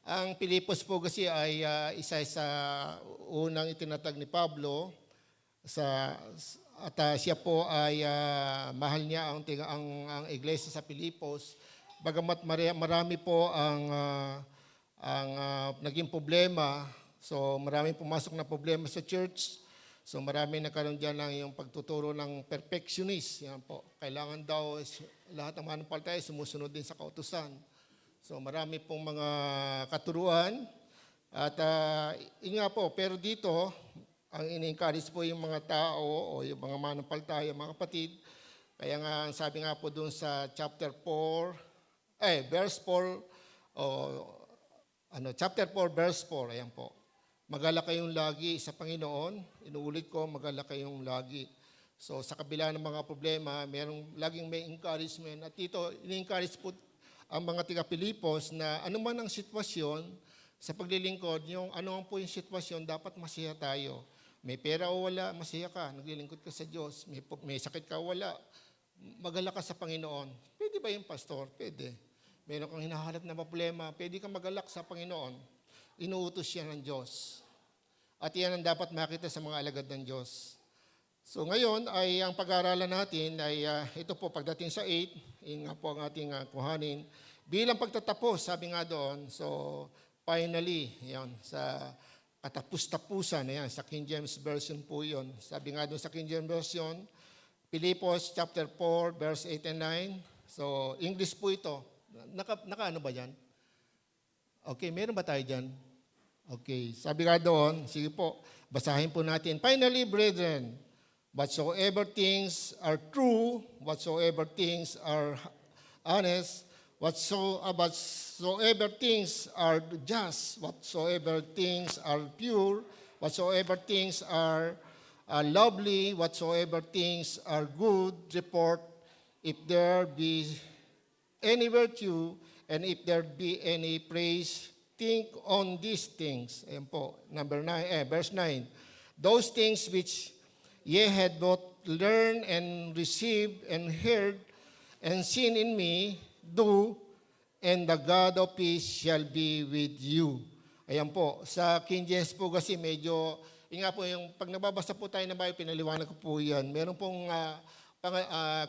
Ang Pilipos po kasi ay isa sa unang itinatag ni Pablo at siya po ay mahal niya ang iglesia sa Pilipos. Bagamat marami po ang naging problema. So marami pumasok na problema sa church. So marami nagkaroon diyan ng yung pagtuturo ng perfectionist. Yan po. Kailangan daw lahat ng mananampalataya sumusunod din sa kautusan. So marami pong mga katuruan at yun nga po, pero dito, ang ini-encourage po yung mga tao o yung mga mananampalataya, mga kapatid. Kaya nga, sabi nga po doon sa verse 4, chapter 4, verse 4, ayan po. Magalak kayong lagi sa Panginoon. Inuulit ko, magalak kayong lagi. So sa kabila ng mga problema, laging may encouragement. At dito, ini-encourage po ang mga tiga-Pilipos na anuman ang sitwasyon sa paglilingkod, yung ano po yung sitwasyon, dapat masaya tayo. May pera o wala, masaya ka, naglilingkod ka sa Diyos. May sakit ka o wala, magalak ka sa Panginoon. Pwede ba yung pastor? Pwede. Meron kang hinahanap na problema, pwede kang magalak sa Panginoon. Inuutos siya ng Diyos. At yan ang dapat makita sa mga alagad ng Diyos. So ngayon ay ang pag-aaralan natin ay ito po pagdating sa 8, yun nga po ang ating kuhanin. Bilang pagtatapos, sabi nga doon, so finally, yan, sa katapus-tapusan, yan, sa King James Version po yun. Sabi nga doon sa King James Version, Pilipos chapter 4, verse 8 and 9. So English po ito. Naka-ano ba yan? Okay, meron ba tayo dyan? Okay, sabi nga doon, sige po, basahin po natin. Finally, brethren, whatsoever things are true, whatsoever things are honest, whatsoever things are just, whatsoever things are pure, whatsoever things are lovely, whatsoever things are good report, if there be any virtue, and if there be any praise, think on these things. Ayan po, verse 9. Those things which ye had both learned and received and heard and seen in me, do, and the God of peace shall be with you. Ayan po, sa King James po kasi medyo, yun nga po yung pag nababasa po tayo ng Bible, pinaliwanag ko po yan. Meron pong,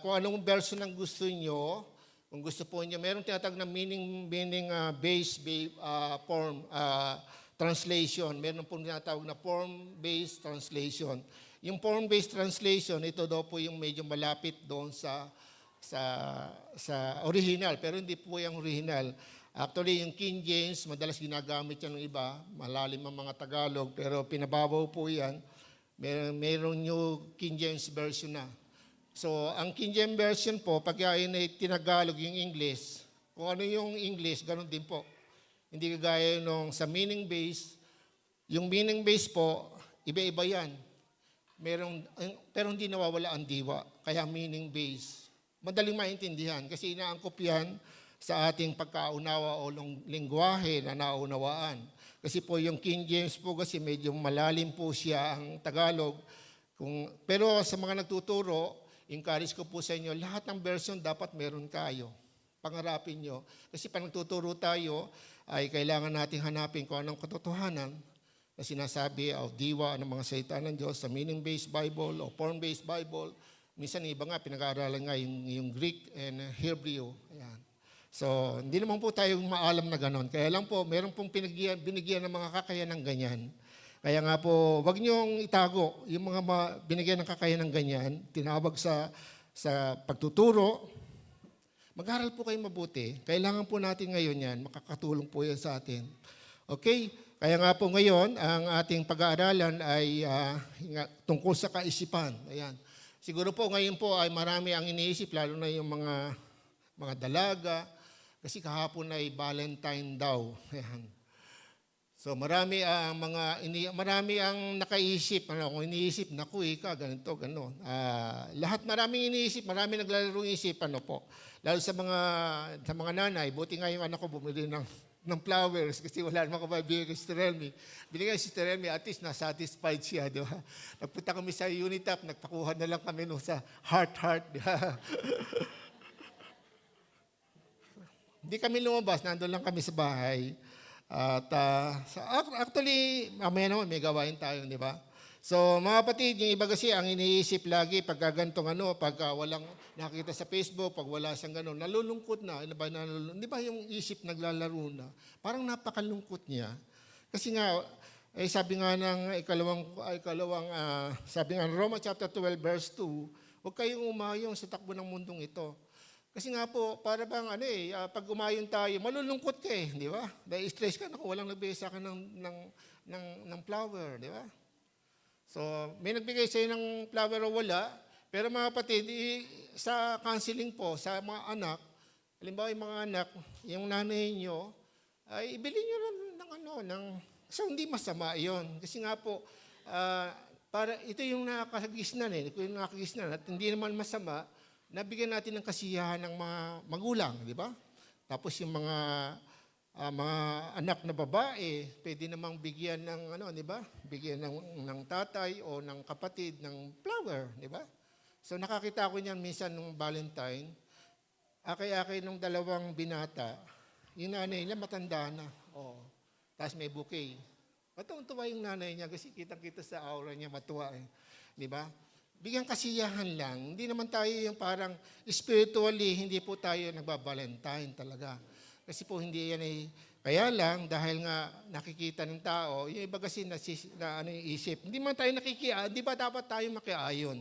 kung anong version ng gusto nyo, kung gusto po niyo, meron tinatawag na meaning-based form translation. Meron po tinatawag na form-based translation. Yung form-based translation, ito daw po yung medyo malapit doon sa original, pero hindi po yung original. Actually, yung King James, madalas ginagamit yan ng iba, malalim ang mga Tagalog, pero pinababaw po yan. Meron New King James Version na. So, ang King James Version po, pag yun ay tinagalog yung English, kung ano yung English, ganun din po. Hindi kagaya nung sa meaning base. Yung meaning base po, iba-iba yan. Pero hindi nawawala ang diwa. Kaya meaning base. Madaling maintindihan kasi inaangkop yan sa ating pagkaunawa o lingwahe na naunawaan. Kasi po yung King James po kasi medyo malalim po siya ang Tagalog. Pero sa mga nagtuturo, encourage ko po sa inyo, lahat ng version dapat meron kayo. Pangarapin nyo. Kasi pag nagtuturo tayo, ay kailangan nating hanapin kung anong katotohanan na sinasabi o diwa ng mga salita ng Diyos sa meaning-based Bible o form-based Bible. Minsan iba nga, pinag-aaralan nga yung Greek and Hebrew. Ayan. So, hindi naman po tayo maalam na ganon. Kaya lang po, meron pong binigyan ng mga kakayahan ng ganyan. Kaya nga po, wag niyong itago yung mga binigyan ng kakayahan ng ganyan, tinawag sa pagtuturo. Mag-aral po kayo mabuti. Kailangan po natin ngayon yan, makakatulong po yan sa atin. Okay? Kaya nga po ngayon, ang ating pag-aaralan ay tungkol sa kaisipan. Ayan. Siguro po ngayon po ay marami ang iniisip, lalo na yung mga dalaga, kasi kahapon ay Valentine daw. Ayan. So marami ang nakaisip, kung iniisip, naku ika, ganito, gano'n. Lahat maraming iniisip, maraming naglalaro isip, po. Lalo sa mga nanay, buti nga yung anak ko bumili ng flowers kasi wala naman ko mabibigay kay Sister Elmy. Binigay si Sister Elmy, at least na-satisfied siya, di ba? Nagpunta kami sa Unitap, nagpakuha na lang kami sa heart, di ba? Hindi kami lumabas, nandun lang kami sa bahay. Actually, mamaya naman may gawain tayo, di ba? So mga kapatid, yung iba kasi ang iniisip lagi pagka ganitong pagka walang nakita sa Facebook, pag wala siyang gano'n, nalulungkot na. Ano ba, di ba yung isip naglalaro na? Parang napakalungkot niya. Kasi nga, sabi nga ng sabi nga ng Romans chapter 12 verse 2, huwag kayong umayong sa takbo ng mundong ito. Kasi nga po, para bang pag umayon tayo, malulungkot ka di ba? Dahil stress ka, naku, walang nagbigay sa akin ng flower, di ba? So, may nagbigay sa'yo ng flower o wala, pero mga kapatid, sa counseling po, sa mga anak, halimbawa yung mga anak, yung nanay nyo, ay ibili nyo so hindi masama yon. Kasi nga po, para ito yung nakagisnan yung nakagisnan, at hindi naman masama, nabigyan natin ng kasiyahan ng mga magulang, di ba? Tapos yung mga anak na babae, pwede namang bigyan ng di ba? Bigyan ng tatay o ng kapatid ng flower, di ba? So nakakita ko niyan minsan nung Valentine, akay-akay nung dalawang binata, yung nanay niya matanda na. Tapos may bouquet. Matuwa yung nanay niya kasi kitang-kita sa aura niya matuwa di ba? Bigyan kasiyahan lang. Hindi naman tayo yung parang spiritually, hindi po tayo nagba-Valentine talaga. Kasi po hindi yan kaya lang, dahil nga nakikita ng tao, yung iba kasi yung isip, hindi man tayo hindi ba dapat tayo makiayon?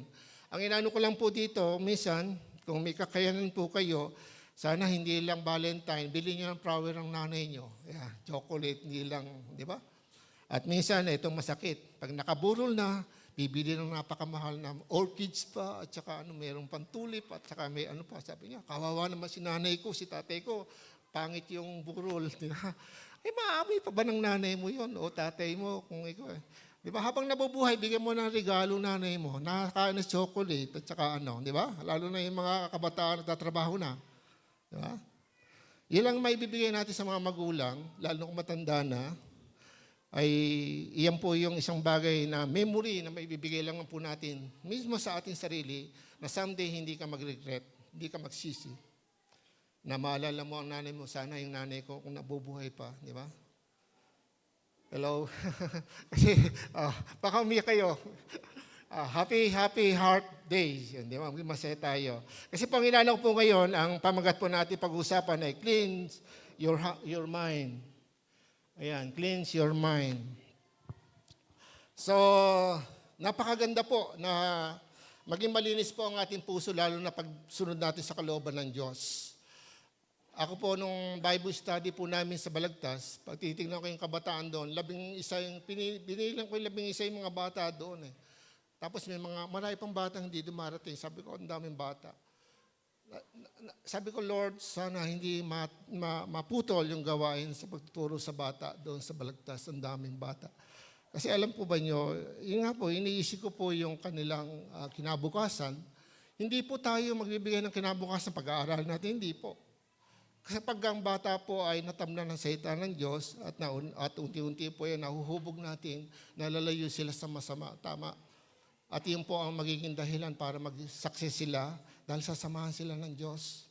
Ang inano ko lang po dito, minsan, kung may kakayanan po kayo, sana hindi lang Valentine, bilhin nyo ng flower ng nanay nyo. Chocolate, hindi lang, di ba? At minsan, itong masakit. Pag nakaburol na, bibili ng napakamahal na orchids pa, at saka mayroong pantulip, at saka may pa. Sabi niya, kawawa naman si nanay ko, si tatay ko, pangit yung burol. Di ba? Maamoy pa ba ng nanay mo yun? O tatay mo, kung ikaw Di ba? Habang nabubuhay, bigyan mo ng regalo nanay mo, nakakain ng chocolate, at saka di ba? Lalo na yung mga kabataan nagtatrabaho na. Di ba? Yan lang may bibigay natin sa mga magulang, lalo kung matanda na, ay iyan po yung isang bagay na memory na may bibigay lang po natin, mismo sa ating sarili, na someday hindi ka mag-regret, hindi ka magsisi. Na maalala mo ang nanay mo, sana yung nanay ko kung nabubuhay pa, di ba? Hello? Kasi, baka umiyak kayo. Happy Heart Day. Di ba? Masaya tayo. Kasi Panginoon ko po ngayon, ang pamagat po natin pag-usapan ay cleanse your mind. Ayan, cleanse your mind. So, napakaganda po na maging malinis po ang ating puso, lalo na pagsunod natin sa kalooban ng Diyos. Ako po, nung Bible study po namin sa Balagtas, pag titignan ko yung kabataan doon, binilang ko yung 11 yung mga bata doon Tapos marami pang bata hindi dumarating. Sabi ko, ang daming bata. Sabi ko, Lord, sana hindi maputol yung gawain sa pagtuturo sa bata doon sa Balagtas. Ang daming bata. Kasi alam po ba nyo, yun nga po, iniisip ko po yung kanilang kinabukasan. Hindi po tayo magbibigay ng kinabukasan pag-aaral natin, hindi po. Kasi pag ang bata po ay natamnan ng saitan ng Diyos at unti-unti po yan, nahuhubog natin, nalalayo sila sa masama. Tama. At yun po ang magiging dahilan para mag-success sila dahil sasamahan sila ng Diyos.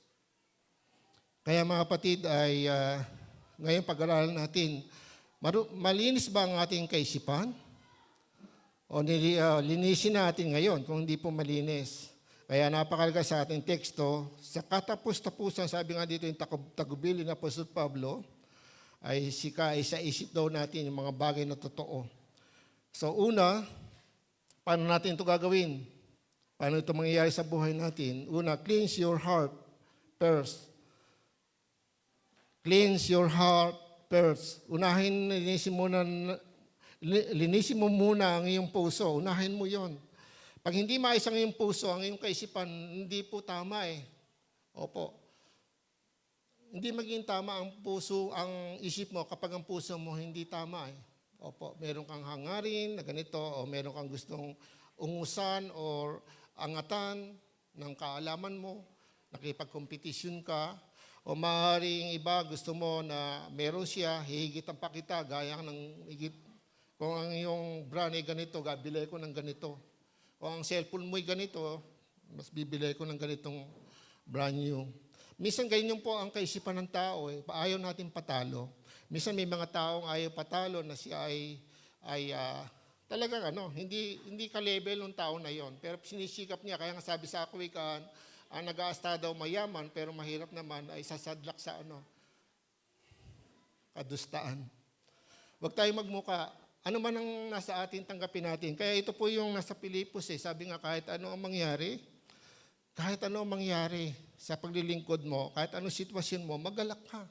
Kaya mga kapatid ay ngayon pag-aralan natin, malinis ba ang ating kaisipan? O linisin natin ngayon kung hindi po malinis? Kaya napakalaga sa ating teksto, sa katapos-tapusan, sabi nga dito yung tagubili ng Apostol Pablo, ay sa isip daw natin yung mga bagay na totoo. So una, paano natin ito gagawin? Paano ito mangyayari sa buhay natin? Una, cleanse your heart first. Cleanse your heart first. Unahin, linisin mo muna ang iyong puso. Unahin mo yon. Pag hindi maayos ang iyong puso, ang iyong kaisipan, hindi po tama Opo. Hindi maging tama ang puso, ang isip mo kapag ang puso mo hindi tama Opo. Meron kang hangarin na ganito o meron kang gustong ungusan o angatan ng kaalaman mo, nakipag-competition ka, o maaaring iba gusto mo na meron siya, hihigitan pa kita, gaya ng higit. Kung ang iyong brand ay ganito, bibili ko ng ganito. O ang cellphone mo'y ganito, mas bibili ko ng ganitong brand new. Minsan ganyan po ang kaisipan ng tao Ayaw natin patalo. Minsan may mga taong ayaw patalo na siya ay talagang hindi ka-level ng tao na yon. Pero sinisikap niya, kaya nga sabi sa Kawikaan, ang nag-aasta daw mayaman pero mahirap naman ay sasadlak sa kadustaan. Huwag tayong magmuka. Ano man ang nasa atin, tanggapin natin. Kaya ito po yung nasa Pilipos sabi nga kahit ano ang mangyari sa paglilingkod mo, kahit anong sitwasyon mo, magalak ka.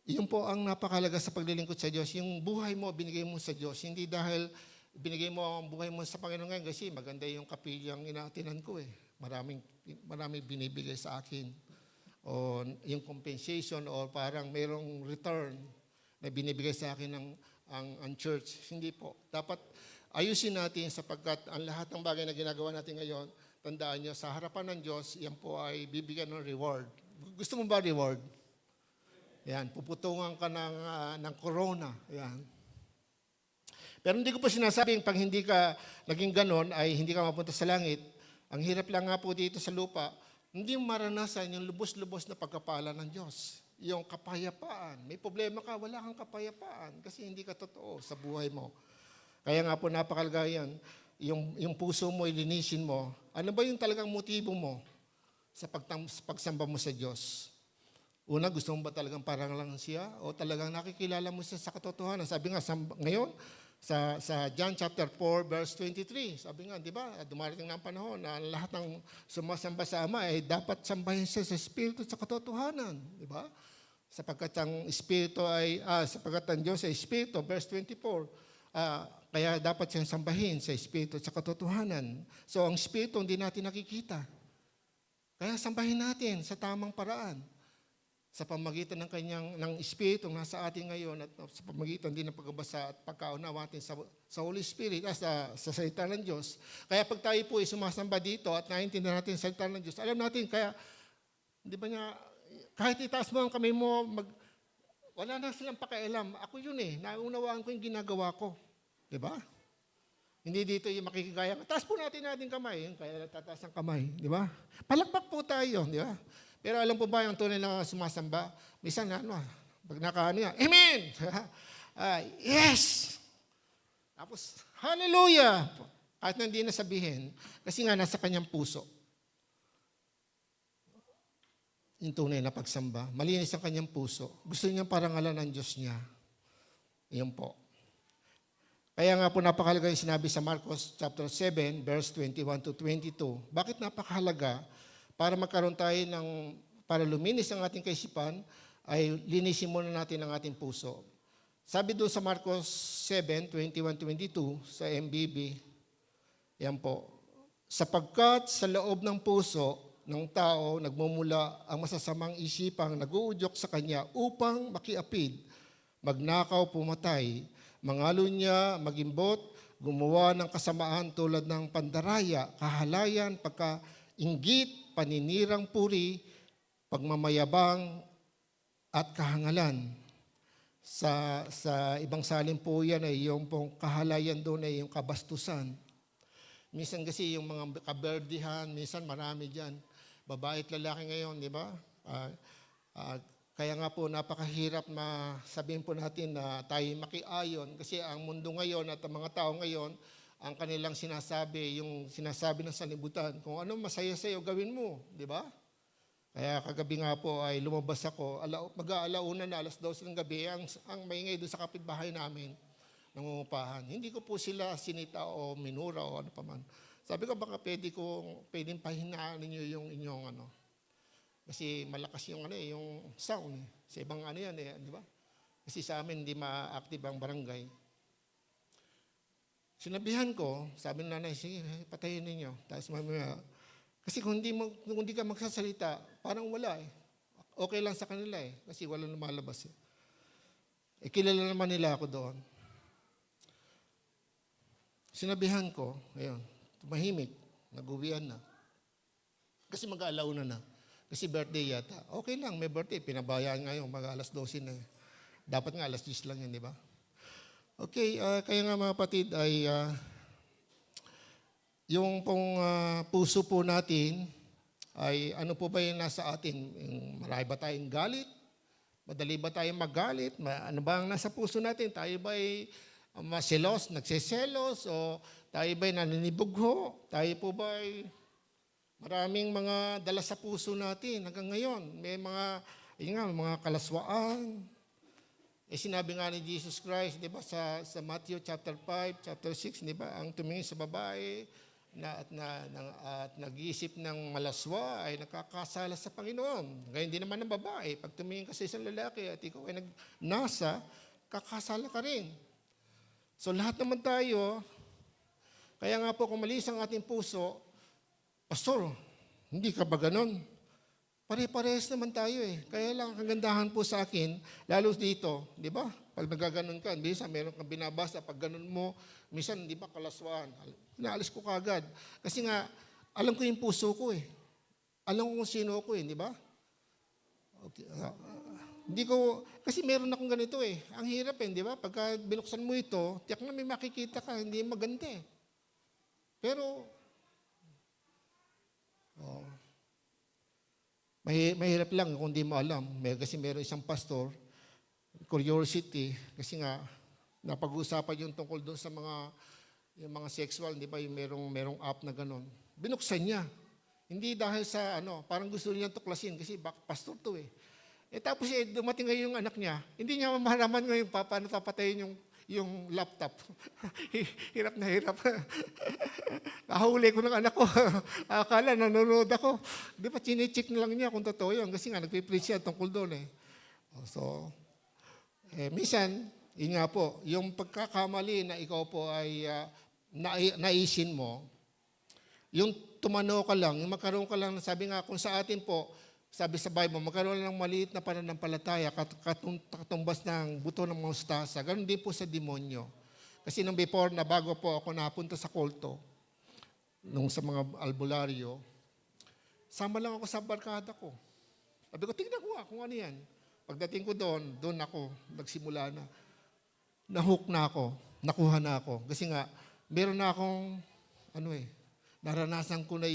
Iyon po ang napakalaga sa paglilingkod sa Diyos. Yung buhay mo, binigay mo sa Diyos. Hindi dahil binigay mo ang buhay mo sa Panginoon ngayon kasi maganda yung kapilyang inaatinan ko Maraming binibigay sa akin. O yung compensation o parang mayroong return na binibigay sa akin ang church. Hindi po. Dapat ayusin natin sapagkat ang lahat ng bagay na ginagawa natin ngayon, tandaan nyo, sa harapan ng Diyos, yan po ay bibigyan ng reward. Gusto mo ba reward? Yan, puputungan ka ng corona. Yan. Pero hindi ko po sinasabing pag hindi ka naging ganon ay hindi ka mapunta sa langit. Ang hirap lang nga po dito sa lupa, hindi maranasan yung lubos-lubos na pagkapala ng Diyos. Yung kapayapaan. May problema ka, wala kang kapayapaan kasi hindi ka totoo sa buhay mo. Kaya nga po napakalaga yan. Yung puso mo, ilinisin mo. Ano ba yung talagang motibo mo sa pagsamba mo sa Diyos? Una, gusto mo ba talagang parang lang siya? O talagang nakikilala mo siya sa katotohanan? Sabi nga, ngayon, sa John chapter 4, verse 23, sabi nga, di ba, dumarating na ang panahon na lahat ng sumasamba sa Ama ay dapat sambahin siya sa Espiritu at sa katotohanan. Di ba? Sapagkat ang Diyos ay Espiritu, verse 24, kaya dapat siyang sambahin sa Espiritu at sa katotohanan. So, ang Espiritu hindi natin nakikita. Kaya sambahin natin sa tamang paraan. Sa pamagitan ng Espiritu nasa atin ngayon at sa pamagitan din ng pagbabasa at pagkaunawa natin sa Holy Spirit, sa salita ng Diyos. Kaya pag tayo po ay sumasamba dito at naiintindihan natin sa salita ng Diyos, alam natin, kaya, di ba niya, kahit itaas mo ang kamay mo, wala na silang pakialam. Ako yun naunawaan ko yung ginagawa ko. Di ba? Hindi dito yung makikigaya. Taas po natin kamay. Kaya natataas ang kamay. Di ba? Palakpak po tayo. Di ba? Pero alam po ba yung tunay na sumasamba? Minsan, pag nakaano yan, Amen! Yes! Tapos, Hallelujah! Kahit na hindi nasabihin, kasi nga nasa kanyang puso. Yung tunay na pagsamba. Malinis ang kanyang puso. Gusto niya parangalan ng Diyos niya. Iyon po. Kaya nga po napakahalaga yung sinabi sa Marcos chapter 7, verse 21 to 22. Bakit napakahalaga? Para magkaroon tayo para luminis ang ating kaisipan, ay linisin muna natin ang ating puso. Sabi doon sa Marcos 7, 21-22, sa MBB, yan po, sapagkat sa loob ng puso ng tao, nagmumula ang masasamang isipang nag-uudyok sa kanya upang makiapid, magnakaw, pumatay, mangalo niya, magimbot, gumawa ng kasamaan tulad ng pandaraya, kahalayan, pagkainggit, paninirang puri, pagmamayabang, at kahangalan. Sa ibang salin po yan ay yung pong kahalayan doon ay yung kabastusan. Minsan kasi yung mga kaberdihan, minsan marami dyan. Babae at lalaki ngayon, di ba? Kaya nga po napakahirap sabihin po natin na tayo makiayon kasi ang mundo ngayon at ang mga tao ngayon, ang kanilang sinasabi, yung sinasabi ng sanlibutan, kung ano masaya sa'yo, gawin mo, di ba? Kaya kagabi nga po ay lumabas ako, mag-aalauna na, 12 ng gabi, ang maingay doon sa kapitbahay namin, nangungupahan. Hindi ko po sila sinita o minura o ano pa man. Sabi ko, baka pwedeng pahinaan ninyo yung inyong kasi malakas yung yung sound. Sa ibang yan di ba? Kasi sa amin hindi ma-active ang barangay. Sinabihan ko, sabi ng nanay, sige, patayin ninyo. Tapos mamaya, kasi kung hindi ka magsasalita, parang wala Okay lang sa kanila kasi wala lumalabas kilala naman nila ako doon. Sinabihan ko, ayun, tumahimik, nag-uwian na. Kasi mag-aalauna na. Kasi birthday yata. Okay lang, may birthday. Pinabayaan ngayon, mag-alas 12 na Dapat nga alas 10 lang yan, di ba? Okay, kaya nga mga kapatid ay yung pong puso po natin ay ano po ba yung nasa atin? Marami ba tayong galit? Madali ba tayo magalit? Ano ba ang nasa puso natin? Tayo ba ay maselos, nagseselos? O tayo ba ay naninibugho? Tayo po ba ay maraming mga dala sa puso natin hanggang ngayon? May mga kalaswaan. Sinabi nga ni Jesus Christ, di ba, sa Matthew chapter 5, chapter 6, di ba, ang tumingin sa babae at nag-iisip ng malaswa ay nakakasala sa Panginoon. Ngayon din naman ng babae, pag tumingin ka sa isang lalaki at ikaw ay nagnasa, kakasala ka rin. So lahat naman tayo, kaya nga po kung malis ang ating puso, Pastor, hindi ka ba ganon? Pare-parehas naman tayo eh. Kaya lang ang kagandahan po sa akin, lalo dito, di ba? Pag nagaganon ka, minsan meron kang binabasa, pag ganon mo, minsan di ba kalaswaan, inaalis ko kagad. Kasi nga, alam ko yung puso ko eh. Alam ko kung sino ko eh, di ba? Okay. Hindi ko, kasi meron akong ganito eh. Ang hirap eh, di ba? Pagka binuksan mo ito, tiyak na may makikita ka, hindi maganda eh. Pero, mahirap lang kung hindi mo alam. Kasi meron isang pastor, curiosity, kasi nga, napag-uusapan yung tungkol doon sa yung mga sexual, di ba, yung merong app na gano'n. Binuksan niya. Hindi dahil sa, parang gusto niya tuklasin, kasi pastor to eh. Tapos dumating ngayon yung anak niya, hindi niya mamahalaman ngayon paano papatayin yung laptop. Hirap na hirap. Kahuli ko ng anak ko. Akala nanonood ako. Di ba, chine-check na lang niya kung totoo yun. Kasi nga, nagpipreach siya tungkol doon eh. So, minsan, yun nga po, yung pagkakamali na ikaw po ay naisin mo, yung tumano ka lang, yung magkaroon ka lang, sabi nga kung sa atin po, sabi sa Bible, magkaroon lang ng maliit na pananampalataya, katumbas ng buto ng mustasa. Ganon din po sa demonyo. Kasi nung before na bago po ako napunta sa kulto, nung sa mga albularyo, sama lang ako sa barkada ko. Sabi ko, tignan ko kung ano yan. Pagdating ko doon ako, nagsimula na. Nahook na ako, nakuha na ako. Kasi nga, meron na akong, naranasan ko na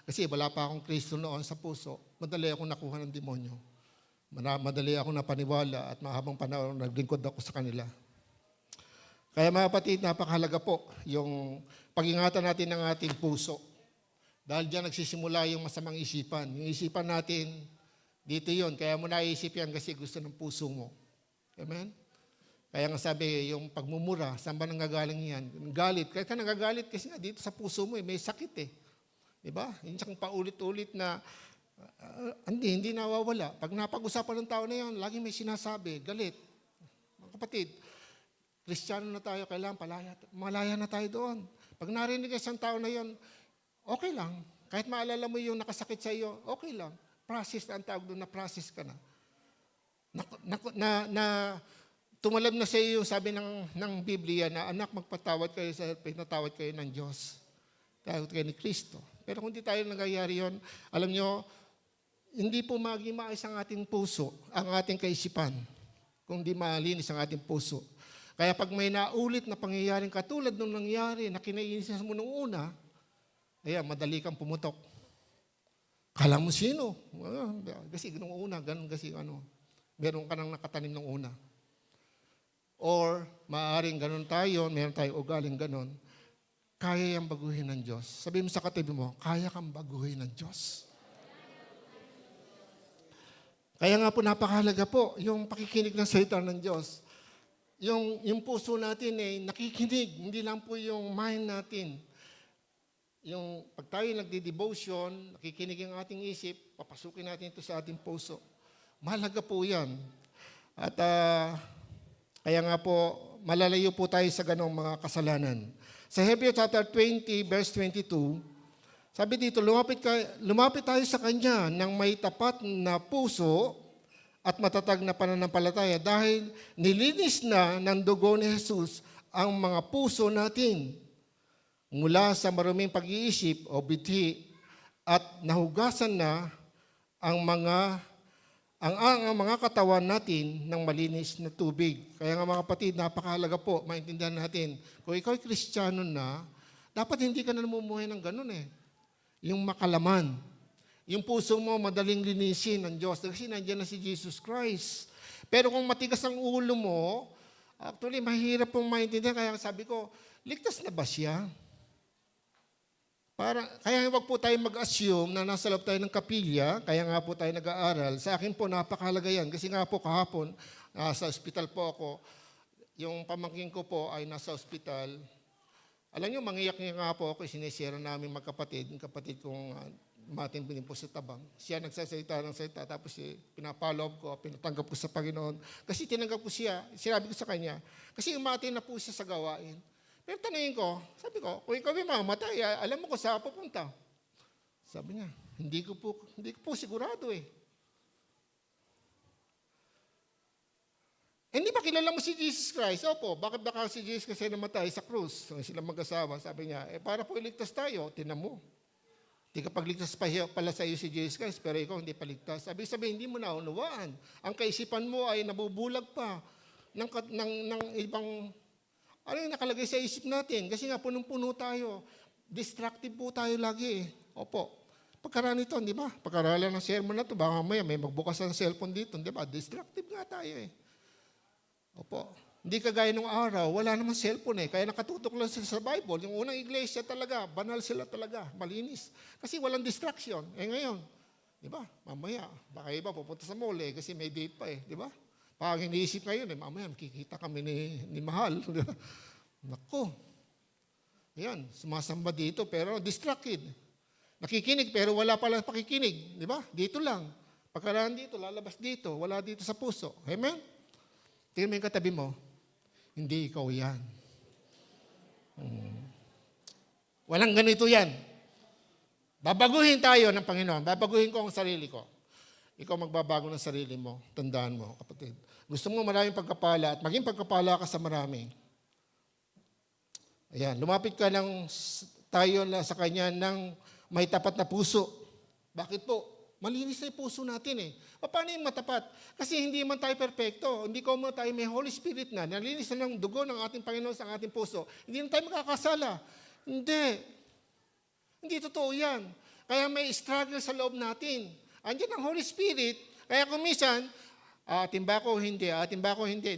kasi wala pa akong Kristo noon sa puso, madali akong nakuha ng demonyo. Madali akong napaniwala at mahabang panahon naglingkod ako sa kanila. Kaya mga kapatid, napakahalaga po yung pag-ingatan natin ng ating puso. Dahil diyan nagsisimula yung masamang isipan. Yung isipan natin, dito yon. Kaya mo naisip yan kasi gusto ng puso mo. Amen? Kaya nga sabi, yung pagmumura, saan ba nanggagaling yan? Galit. Kaya ka nagagalit kasi nga dito sa puso mo may sakit eh. Diba? Hindi siyang paulit-ulit na, hindi nawawala. Pag napag-usapan ng tao na yan, lagi may sinasabi, galit. Mga kapatid, Kristiyano na tayo, kailangan malaya na tayo doon. Pag narinig isang tao na yan, okay lang. Kahit maalala mo yung nakasakit sa iyo, okay lang. Process na ang tawag doon, na process ka na. Tumalab na sa iyo yung sabi ng Biblia na, anak, magpatawad kayo sa pinatawad kayo ng Diyos. Tawad kayo ni Kristo. Pero kung di tayo nangyayari yun, alam nyo, hindi po maging maayos ang ating puso, ang ating kaisipan, kung di malinis ang ating puso. Kaya pag may naulit na pangyayaring katulad nung nangyari na kinainis mo nung una, madali kang pumutok. Kala mo sino? Kasi nung una, ganun kasi meron ka nang nakatanim nung una. Or maaaring ganun tayo, meron tayong ugaling ganun, kaya yung baguhin ng Diyos. Sabi mo sa katabi mo, kaya kang baguhin ng Diyos. Kaya nga po napakahalaga po yung pakikinig ng salita ng Diyos. Yung puso natin nakikinig, hindi lang po yung mind natin. Yung pag tayo nagdi-devotion, nakikinig ang ating isip, papasukin natin ito sa ating puso. Mahalaga po yan. At kaya nga po, malalayo po tayo sa ganong mga kasalanan. Sa Hebrews chapter 20, verse 22, sabi dito, lumapit tayo sa Kanya ng may tapat na puso at matatag na pananampalataya dahil nilinis na ng dugo ni Jesus ang mga puso natin mula sa maruming pag-iisip o bithi at nahugasan na ang mga katawan natin ng malinis na tubig. Kaya nga mga kapatid, napakahalaga po, maintindihan natin, kung ikaw ay Kristiyano na, dapat hindi ka na namumuhay ng ganun eh. Yung makalaman. Yung puso mo, madaling linisin ng Diyos. Kasi nandiyan na si Jesus Christ. Pero kung matigas ang ulo mo, actually, mahirap pong maintindihan. Kaya sabi ko, ligtas na ba siya? Kaya wag po tayo mag-assume na nasa loob tayo ng kapilya, kaya nga po tayo nag-aaral. Sa akin po, napakahalaga yan. Kasi nga po kahapon, sa ospital po ako, yung pamangkin ko po ay nasa ospital. Alam niyo, mangiyak-ngiyak nga po ako, sinishare namin magkapatid, yung kapatid kong matindi po sa tabang. Siya nagsasalita ng salita, tapos pinapollow ko, pinatanggap ko sa Panginoon. Kasi tinanggap ko siya, sinabi ko sa kanya, kasi umatin na po siya sa gawain. Pero tanungin ko, sabi ko, kung ikaw ay mamatay, alam mo kung saan pupunta. Sabi niya, hindi ko po sigurado eh. Hindi ba kilala mo si Jesus Christ? Opo, bakit baka si Jesus kasi namatay sa krus? Sila mag-asawa, sabi niya, para po iligtas tayo, tinan mo. Hindi ka pagligtas pala sa iyo si Jesus Christ, pero ikaw hindi paligtas. Sabi, hindi mo naunawaan. Ang kaisipan mo ay nabubulag pa ng ibang. Ano yung nakalagay sa isip natin? Kasi nga, punong-puno tayo. Distractive po tayo lagi. Opo. Pagkaraan ito, di ba? Pagkaraan ng sermon na ito, baka mamaya may magbukas ng cellphone dito, di ba? Distractive nga tayo eh. Opo. Hindi kagaya nung araw, wala naman cellphone eh. Kaya nakatutok lang sila sa Bible. Yung unang iglesia talaga, banal sila talaga, malinis. Kasi walang distraction. Ngayon, di ba? Mamaya, baka iba pupunta sa mall eh, kasi may date pa eh, di ba? Pag iniisip ngayon, mamaya makikita kami ni Mahal. Naku. Ayan, sumasamba dito pero distracted. Nakikinig pero wala pala pakikinig. Di ba? Dito lang. Pagkaraan dito, lalabas dito. Wala dito sa puso. Amen? Tingnan mo yung katabi mo. Hindi ikaw yan. Walang ganito yan. Babaguhin tayo ng Panginoon. Babaguhin ko ang sarili ko. Ikaw magbabago ng sarili mo. Tandaan mo, kapatid. Gusto mo maraming pagkapala at maging pagkapala ka sa marami. Ayan, lumapit ka tayo sa Kanya ng may tapat na puso. Bakit po? Malinis na yung puso natin eh. Paano yung matapat? Kasi hindi man tayo perfecto. Hindi ko mo tayo may Holy Spirit na. Nalinis na ng dugo ng ating Panginoon sa ating puso. Hindi na tayo makakasala. Hindi. Hindi totoo yan. Kaya may struggle sa loob natin. Andiyan ang Holy Spirit. Kaya kung minsan, timba ko hindi.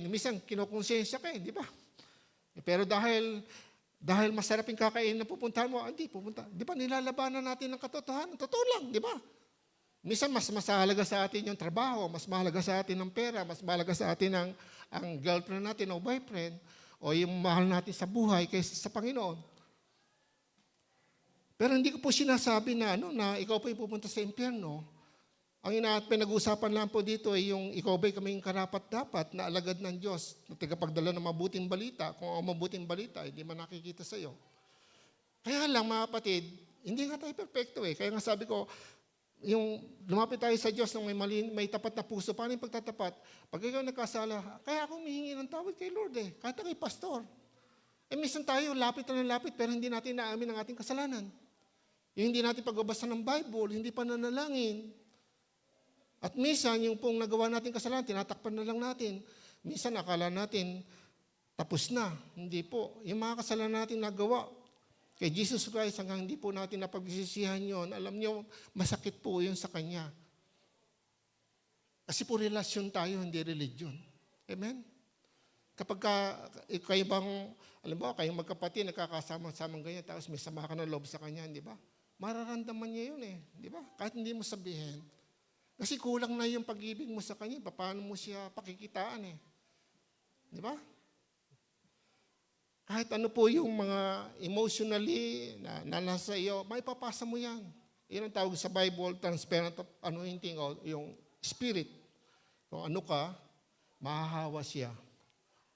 Minsan, kinukonsensya ka eh, di ba? Pero dahil masarap yung kakain na pupuntahan mo, hindi pupunta. Di ba, nilalabanan natin ng katotohanan. Totoo lang, di ba? Minsan, mas mahalaga sa atin yung trabaho, mas mahalaga sa atin ang pera, mas mahalaga sa atin ang girlfriend natin o boyfriend, o yung mahal natin sa buhay kaysa sa Panginoon. Pero hindi ko po sinasabi na ikaw po yung pupunta sa impyerno. Ang pinag-uusapan lang po dito ay yung ikaw ba'y kaming karapat-dapat na alagad ng Diyos na tagapagdala ng mabuting balita. Kung ang mabuting balita, hindi man nakikita sa iyo. Kaya lang mga kapatid, hindi nga tayo perfecto eh. Kaya nga sabi ko, yung lumapit tayo sa Diyos ng may tapat na puso, paano yung pagtatapat? Pag ikaw nagkasala, kaya ako humihingi ng tawad kay Lord eh, kahit kay pastor. Minsan tayo, lapit na lapit, pero hindi natin naamin ang ating kasalanan. Yung hindi natin pagbabasa ng Bible, hindi pa nanalangin. At minsan, yung pong nagawa natin kasalanan, tinatakpan na lang natin. Minsan, akala natin, tapos na. Hindi po. Yung mga kasalanan natin nagawa kay Jesus Christ, hanggang hindi po natin napagsisihan yon, alam niyo, masakit po yun sa Kanya. Kasi po relasyon tayo, hindi religion. Amen? Kapag kayo bang, alam mo, kayong magkapatid, nagkakasama-samang ganyan, tapos may sama ka ng loob sa Kanya, di ba? Mararamdaman niya yun eh. Di ba? Kahit hindi mo sabihin. Kasi kulang na yung pag-ibig mo sa Kanya. Paano mo siya pakikitaan eh. Di ba? Kahit ano po yung mga emotionally na nasa iyo, may papasa mo yan. Yan ang tawag sa Bible, transparent anointing o yung spirit. Kung ano ka, mahahawa siya.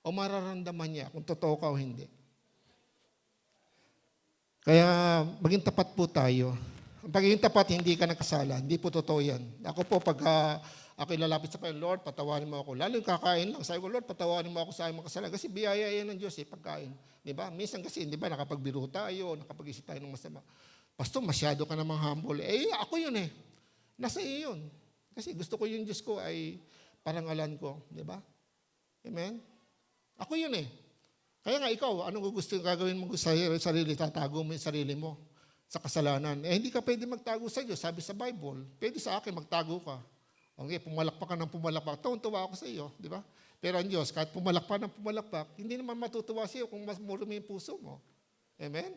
O mararamdaman niya kung totoo ka o hindi. Kaya maging tapat po tayo. Ang pagiging tapat, hindi ka nakasala. Hindi po totoo yan. Ako po, pag ako ilalapit sa Panginoon, Lord, patawarin mo ako. Lalo yung kakain lang. Sabi ko, Lord, patawarin mo ako sa aking mga kasalanan. Kasi biyaya yan ng Diyos pagkain. Diba? Minsan kasi, di ba, nakapagbiro tayo, nakapag-isip tayo ng masama. Pastor, masyado ka namang humble. Ako yun eh. Nasa iyo yun. Kasi gusto ko yung Diyos ko ay parangalan ko. Di ba? Amen? Ako yun eh. Kaya nga ikaw, anong gusto gagawin mo sa sarili? Tatago mo yung sarili mo sa kasalanan. Hindi ka pwede magtago sa Diyos. Sabi sa Bible, pwede sa akin magtago ka. Okay, pumalakpak ka ng pumalakpak, tuwa ako sa iyo, di ba? Pero ang Diyos, kahit pumalakpak ng pumalakpak, hindi naman matutuwa sa iyo kung mas marumi yung puso mo. Amen?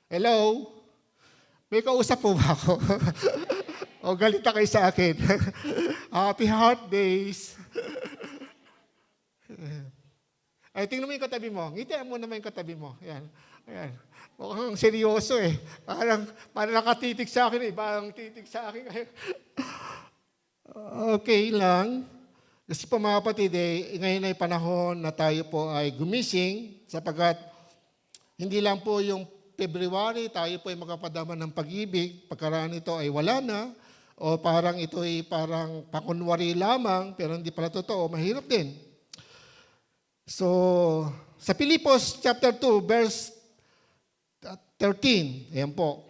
Hello? May kausap po ba ako? O galita kayo sa akin. Happy Heart Days. Ay, tingnan mo yung katabi mo. Ngitian mo naman yung katabi mo. Ayan. Ayan. Mukhang seryoso eh. Parang nakatitig sa akin eh. Parang titig sa akin. Okay lang. Kasi po mga kapatid, ngayon ay panahon na tayo po ay gumising sapagkat hindi lang po yung February, tayo po ay makapadama ng pag-ibig. Pagkaraan ito ay wala na. O parang ito ay parang pakunwari lamang, pero hindi pala totoo. Mahirap din. So, sa Filipos chapter 2, verse 13, ayan po.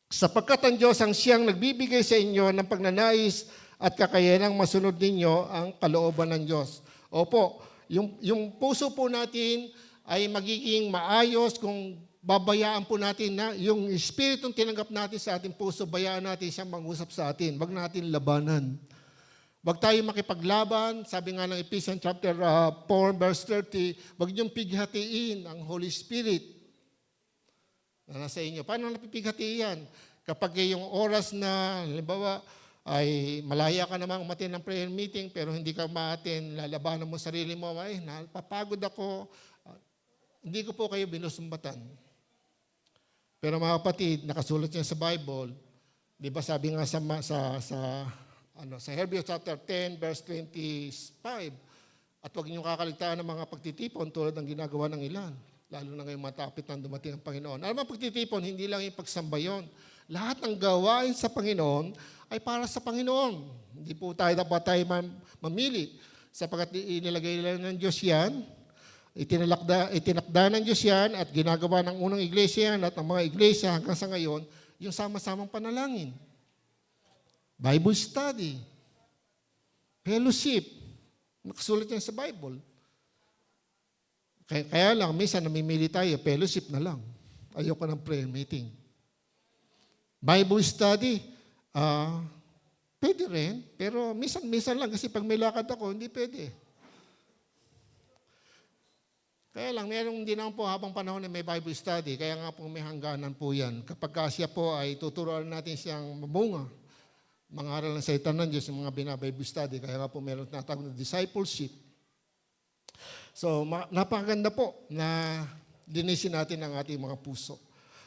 Sapagkat ang Diyos ang siyang nagbibigay sa inyo ng pagnanais at kakayanang masunod ninyo ang kalooban ng Diyos. Opo, yung puso po natin ay magiging maayos kung babayaan po natin na yung Espiritong tinanggap natin sa ating puso, bayaan natin siyang mangusap sa atin. Wag natin labanan. Wag tayo makipaglaban. Sabi nga ng Ephesians chapter 4, verse 30, wag niyong pighatiin ang Holy Spirit na nasa inyo. Paano napipighati yan? Kapag yung oras na, halimbawa, ay malaya ka namang umatin ng prayer meeting pero hindi ka maatin, lalabanan mo sarili mo, ay, napapagod ako. Hindi ko po kayo binusumbatan. Pero mga kapatid, nakasulat yan sa Bible. Di ba sabi nga sa Hebrews chapter 10, verse 25, at huwag niyong kakaligtaan ng mga pagtitipon tulad ng ginagawa ng ilan. Lalo na ngayong matapit nang dumating ang Panginoon. Alam mo, pagtitipon, hindi lang yung pagsamba yun. Lahat ng gawain sa Panginoon ay para sa Panginoon. Hindi po dapat tayo mamili. Sapagkat inilagay lang ng Diyos yan, itinakda ng Diyos yan at ginagawa ng unang iglesia yan at ng mga iglesia hanggang sa ngayon, yung sama-samang panalangin. Bible study. Fellowship. Nakasulat yan sa Bible. Kaya lang, minsan namimili tayo, fellowship na lang. Ayoko ng prayer meeting. Bible study, pwede rin, pero minsan lang kasi pag may lakad ako, hindi pwede. Kaya lang, meron din naman po habang panahon na may Bible study, kaya nga po may hangganan po yan. Kapag siya po ay tuturuan natin siyang mabunga, mga aral ng salita ng Diyos, yung mga bina-Bible study, kaya nga po meron tinatawag na discipleship. So, napakaganda po na linisin natin ang ating mga puso.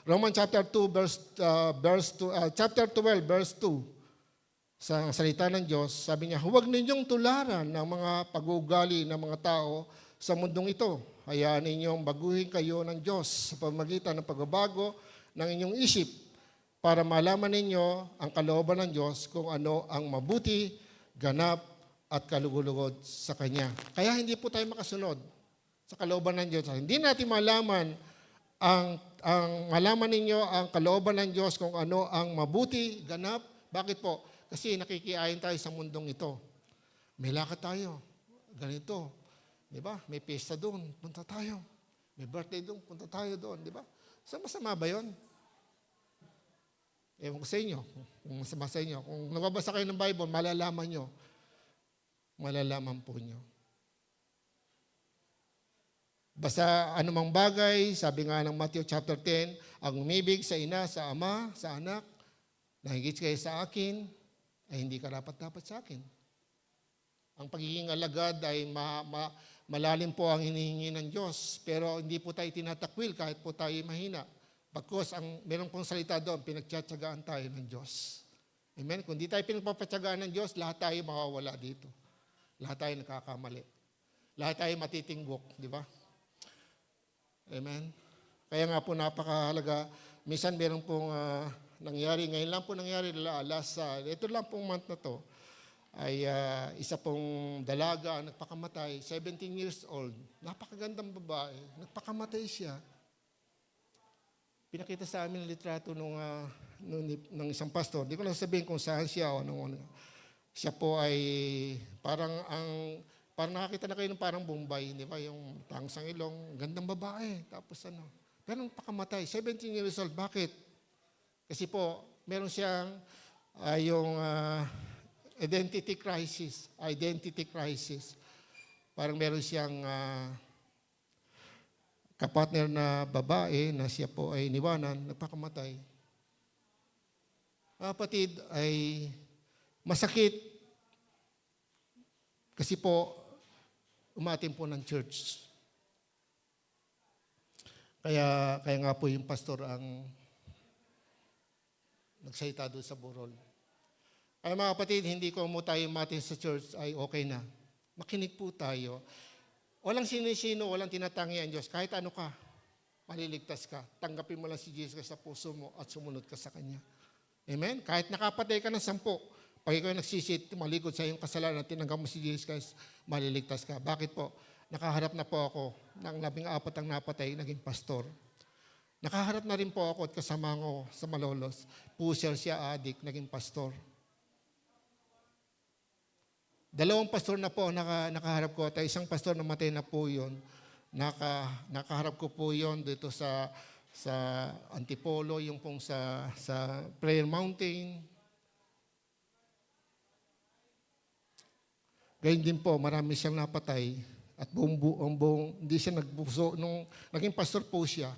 Romans chapter 2, chapter 12, verse 2, sa salita ng Diyos, sabi niya, huwag ninyong tularan ng mga pag-uugali ng mga tao sa mundong ito. Hayaan ninyong baguhin kayo ng Diyos sa pamamagitan ng pagbabago ng inyong isip para malaman ninyo ang kalooban ng Diyos kung ano ang mabuti, ganap, at kalugod-lugod sa Kanya. Kaya hindi po tayo makasunod sa kalooban ng Diyos. Hindi natin malaman malaman ninyo ang kalooban ng Diyos kung ano ang mabuti, ganap. Bakit po? Kasi nakikiayin tayo sa mundong ito. May lakad tayo. Ganito. Di ba? May pesta doon. Punta tayo. May birthday doon. Punta tayo doon. Di ba? So, masama ba yun? Ewan ko sa inyo. Kung masama sa inyo. Kung nababasa kayo ng Bible, malalaman nyo. Malalaman po nyo. Basta anumang bagay, sabi nga ng Matthew chapter 10, ang umibig sa ina, sa ama, sa anak, na higit kayo sa akin, ay hindi karapat-dapat sa akin. Ang pagiging alagad ay malalim po ang hinihingi ng Diyos, pero hindi po tayo tinatakwil kahit po tayo mahina. Bagkus, meron pong salita doon, pinagtsatsagaan tayo ng Diyos. Amen? Kung di tayo pinagpapatsagaan ng Diyos, lahat tayo mawawala dito. Lahat tayo nakakamali. Lahat tayo matitinggok, di ba? Amen? Kaya nga po napakahalaga. Minsan meron pong nangyari, ngayon lang po nangyari, ito lang pong month na to, ay isa pong dalaga, nagpakamatay, 17 years old. Napakagandang babae. Nagpakamatay siya. Pinakita sa amin ang litrato ng isang pastor. Hindi ko lang sabihin kung saan siya o anong. Siya po ay parang nakakita na kayo ng parang Bombay, di ba? Yung tangsang ilong, gandang babae. Tapos ganun pakamatay. 17 years old. Bakit? Kasi po, meron siyang identity crisis. Identity crisis. Parang meron siyang kapartner na babae na siya po ay iniwanan, nagpakamatay. Kapatid, ay masakit kasi po umatin po ng church. Kaya nga po yung pastor ang nagsalita doon sa burol. Kaya mga kapatid, hindi ko mo tayo umatin sa church ay okay na. Makinig po tayo. Walang sino-sino, walang tinatangi ang Diyos. Kahit ano ka, maliligtas ka. Tanggapin mo lang si Jesus sa puso mo at sumunod ka sa Kanya. Amen? Kahit nakapatay ka ng 10, pag ikaw nagsisit, maligod sa iyong kasalanan at tinanggap mo si Jesus Christ, maliligtas ka. Bakit po? Nakaharap na po ako ng 14 ang napatay, naging pastor. Nakaharap na rin po ako at kasama ko sa Malolos. Pusher siya, adik, naging pastor. 2 pastor na po nakaharap ko at isang pastor na matay na po yun. Nakaharap ko po yun dito sa Antipolo, yung pong sa Prayer Mountain. Gayun din po, marami siyang napatay at buong hindi siya nagbuso. Nung naging pastor po siya,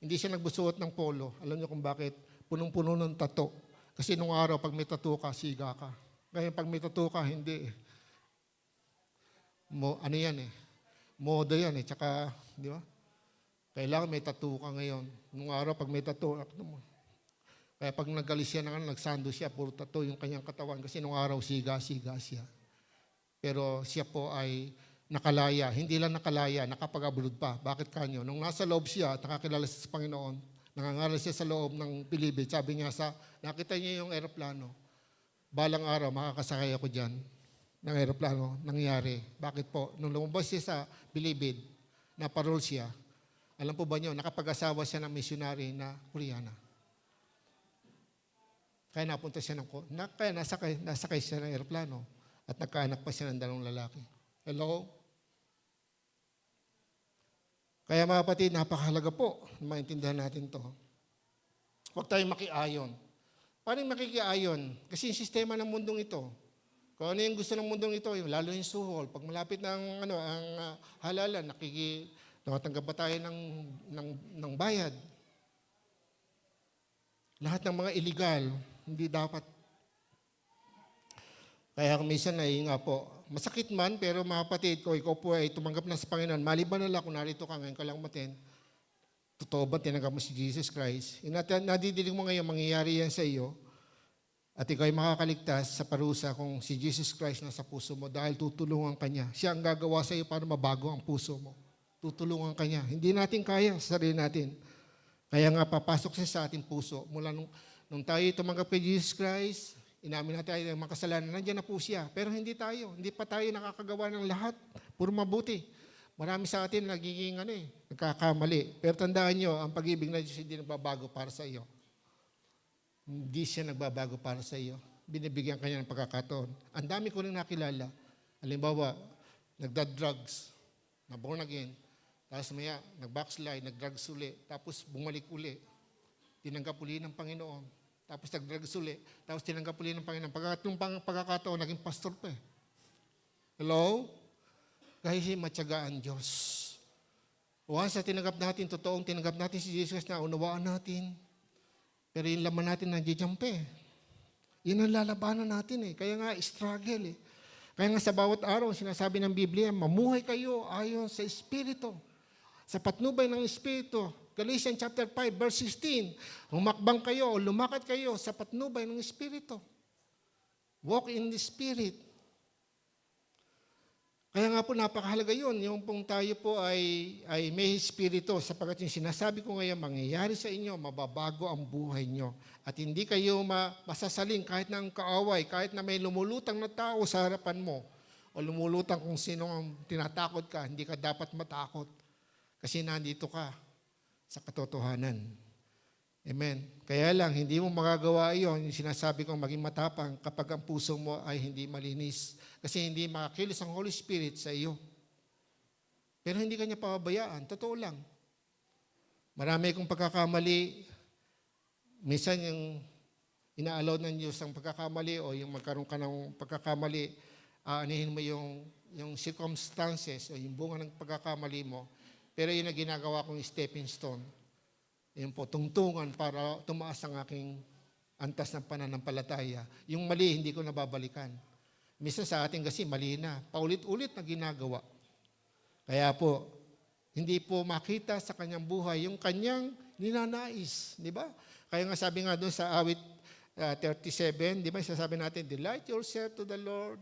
hindi siya nagbusuot ng polo. Alam niyo kung bakit? Punong-puno ng tato. Kasi nung araw, pag may tato ka, siga ka. Ngayon, pag may tato ka, hindi. Ano yan eh? Moda yan eh. Tsaka, di ba? Kailangan may tattoo ka ngayon. Nung araw, pag may tattoo, kaya pag nagalis siya, nagsando siya, puro tattoo yung kanyang katawan. Kasi nung araw, siga siya. Pero siya po ay nakalaya. Hindi lang nakalaya, nakapag-abroad pa. Bakit kanyo? Nung nasa loob siya, nakakilala siya sa Panginoon, nangangaral siya sa loob ng Bilibid. Sabi niya nakita niya yung aeroplano. Balang araw, makakasakay ako dyan ng aeroplano. Nangyari. Bakit po? Nung lumabas siya sa Bilibid, naparol siya. Alam po ba niyo, nakapag-asawa siya ng missionary na Koreana. Kaya napunta siya kaya nasakay siya ng aeroplano at nagkaanak pa siya ng 2 lalaki. Hello? Kaya mga kapatid, napakahalaga po na maintindihan natin to. Huwag tayong makiayon. Paano makikiayon? Kasi yung sistema ng mundong ito, kung ano yung gusto ng mundong ito, lalo yung suhol, pag malapit ng ang halalan, nakatanggap ba tayo ng bayad? Lahat ng mga illegal, hindi dapat. Kaya minsan ay nga po, masakit man, pero mga kapatid, kung ikaw po ay tumanggap na sa Panginoon, maliban na lang kung narito ka ngayon ka lang matin, totoo ba tinanggap mo si Jesus Christ? Nadidinig mo ngayon, mangyayari yan sa iyo, at ikaw ay makakaligtas sa parusa kung si Jesus Christ nasa puso mo dahil tutulungan ka niya. Siya ang gagawa sa iyo para mabago ang puso mo. Tutulungan ka niya. Hindi natin kaya sa sarili natin. Kaya nga papasok siya sa ating puso. Mula nung tayo tumanggap kay Jesus Christ, inamin natin tayo ng mga kasalanan, nandiyan na po siya. Pero hindi pa tayo nakakagawa ng lahat. Puro mabuti. Marami sa atin nagiging nagkakamali. Pero tandaan nyo, ang pag-ibig na Diyos hindi nagbabago para sa iyo. Hindi siya nagbabago para sa iyo. Binibigyan kanya ng pagkakataon. Ang dami ko rin nakilala. Halimbawa, nagda-drugs, na-born again, tapos maya, nag-backslide, nag-drugs uli, tapos bumalik uli. Tinanggap uli ng Panginoon. Tapos nag-drugs uli, tapos tinanggap uli ng Panginoon. Pagkatong pagkakataon, naging pastor pa eh. Hello? Kasi matyagaan Diyos. Once na tinanggap natin, totoong tinanggap natin si Jesus na unawaan natin, pero yung laman natin nandiyan pa eh. Yun ang lalabanan natin eh. Kaya nga, struggle eh. Kaya nga sa bawat araw, sinasabi ng Biblia, mamuhay kayo ayon sa Espiritu. Sa patnubay ng Espiritu. Galatians chapter 5, verse 16. Humakbang kayo o lumakad kayo sa patnubay ng Espiritu. Walk in the Spirit. Kaya nga po napakahalaga yun, yung pong tayo po ay may Espiritu, sapagkat yung sinasabi ko ngayon, mangyayari sa inyo, mababago ang buhay nyo. At hindi kayo masasaling kahit na ang kaaway, kahit na may lumulutang na tao sa harapan mo, o lumulutang kung sino ang tinatakot ka, hindi ka dapat matakot. Kasi nandito ka sa katotohanan. Amen. Kaya lang, hindi mo magagawa iyon, yung sinasabi kong maging matapang kapag ang puso mo ay hindi malinis. Kasi hindi makakilos ang Holy Spirit sa iyo. Pero hindi kanya pababayaan. Totoo lang. Marami akong pagkakamali. Minsan yung Ina-allow ng Diyos ang pagkakamali o yung magkaroon ka ng pagkakamali, anihin mo yung circumstances o yung bunga ng pagkakamali mo. Pero yun ang ginagawa kong stepping stone. Yun po, tungtungan para tumaas ang aking antas ng pananampalataya. Yung mali, hindi ko nababalikan. Minsan sa atin kasi mali na. Paulit-ulit na ginagawa. Kaya po, hindi po makita sa kanyang buhay yung kanyang ninanais. Di ba? Kaya nga sabi nga doon sa awit 37, di ba? Sasabi natin, delight yourself to the Lord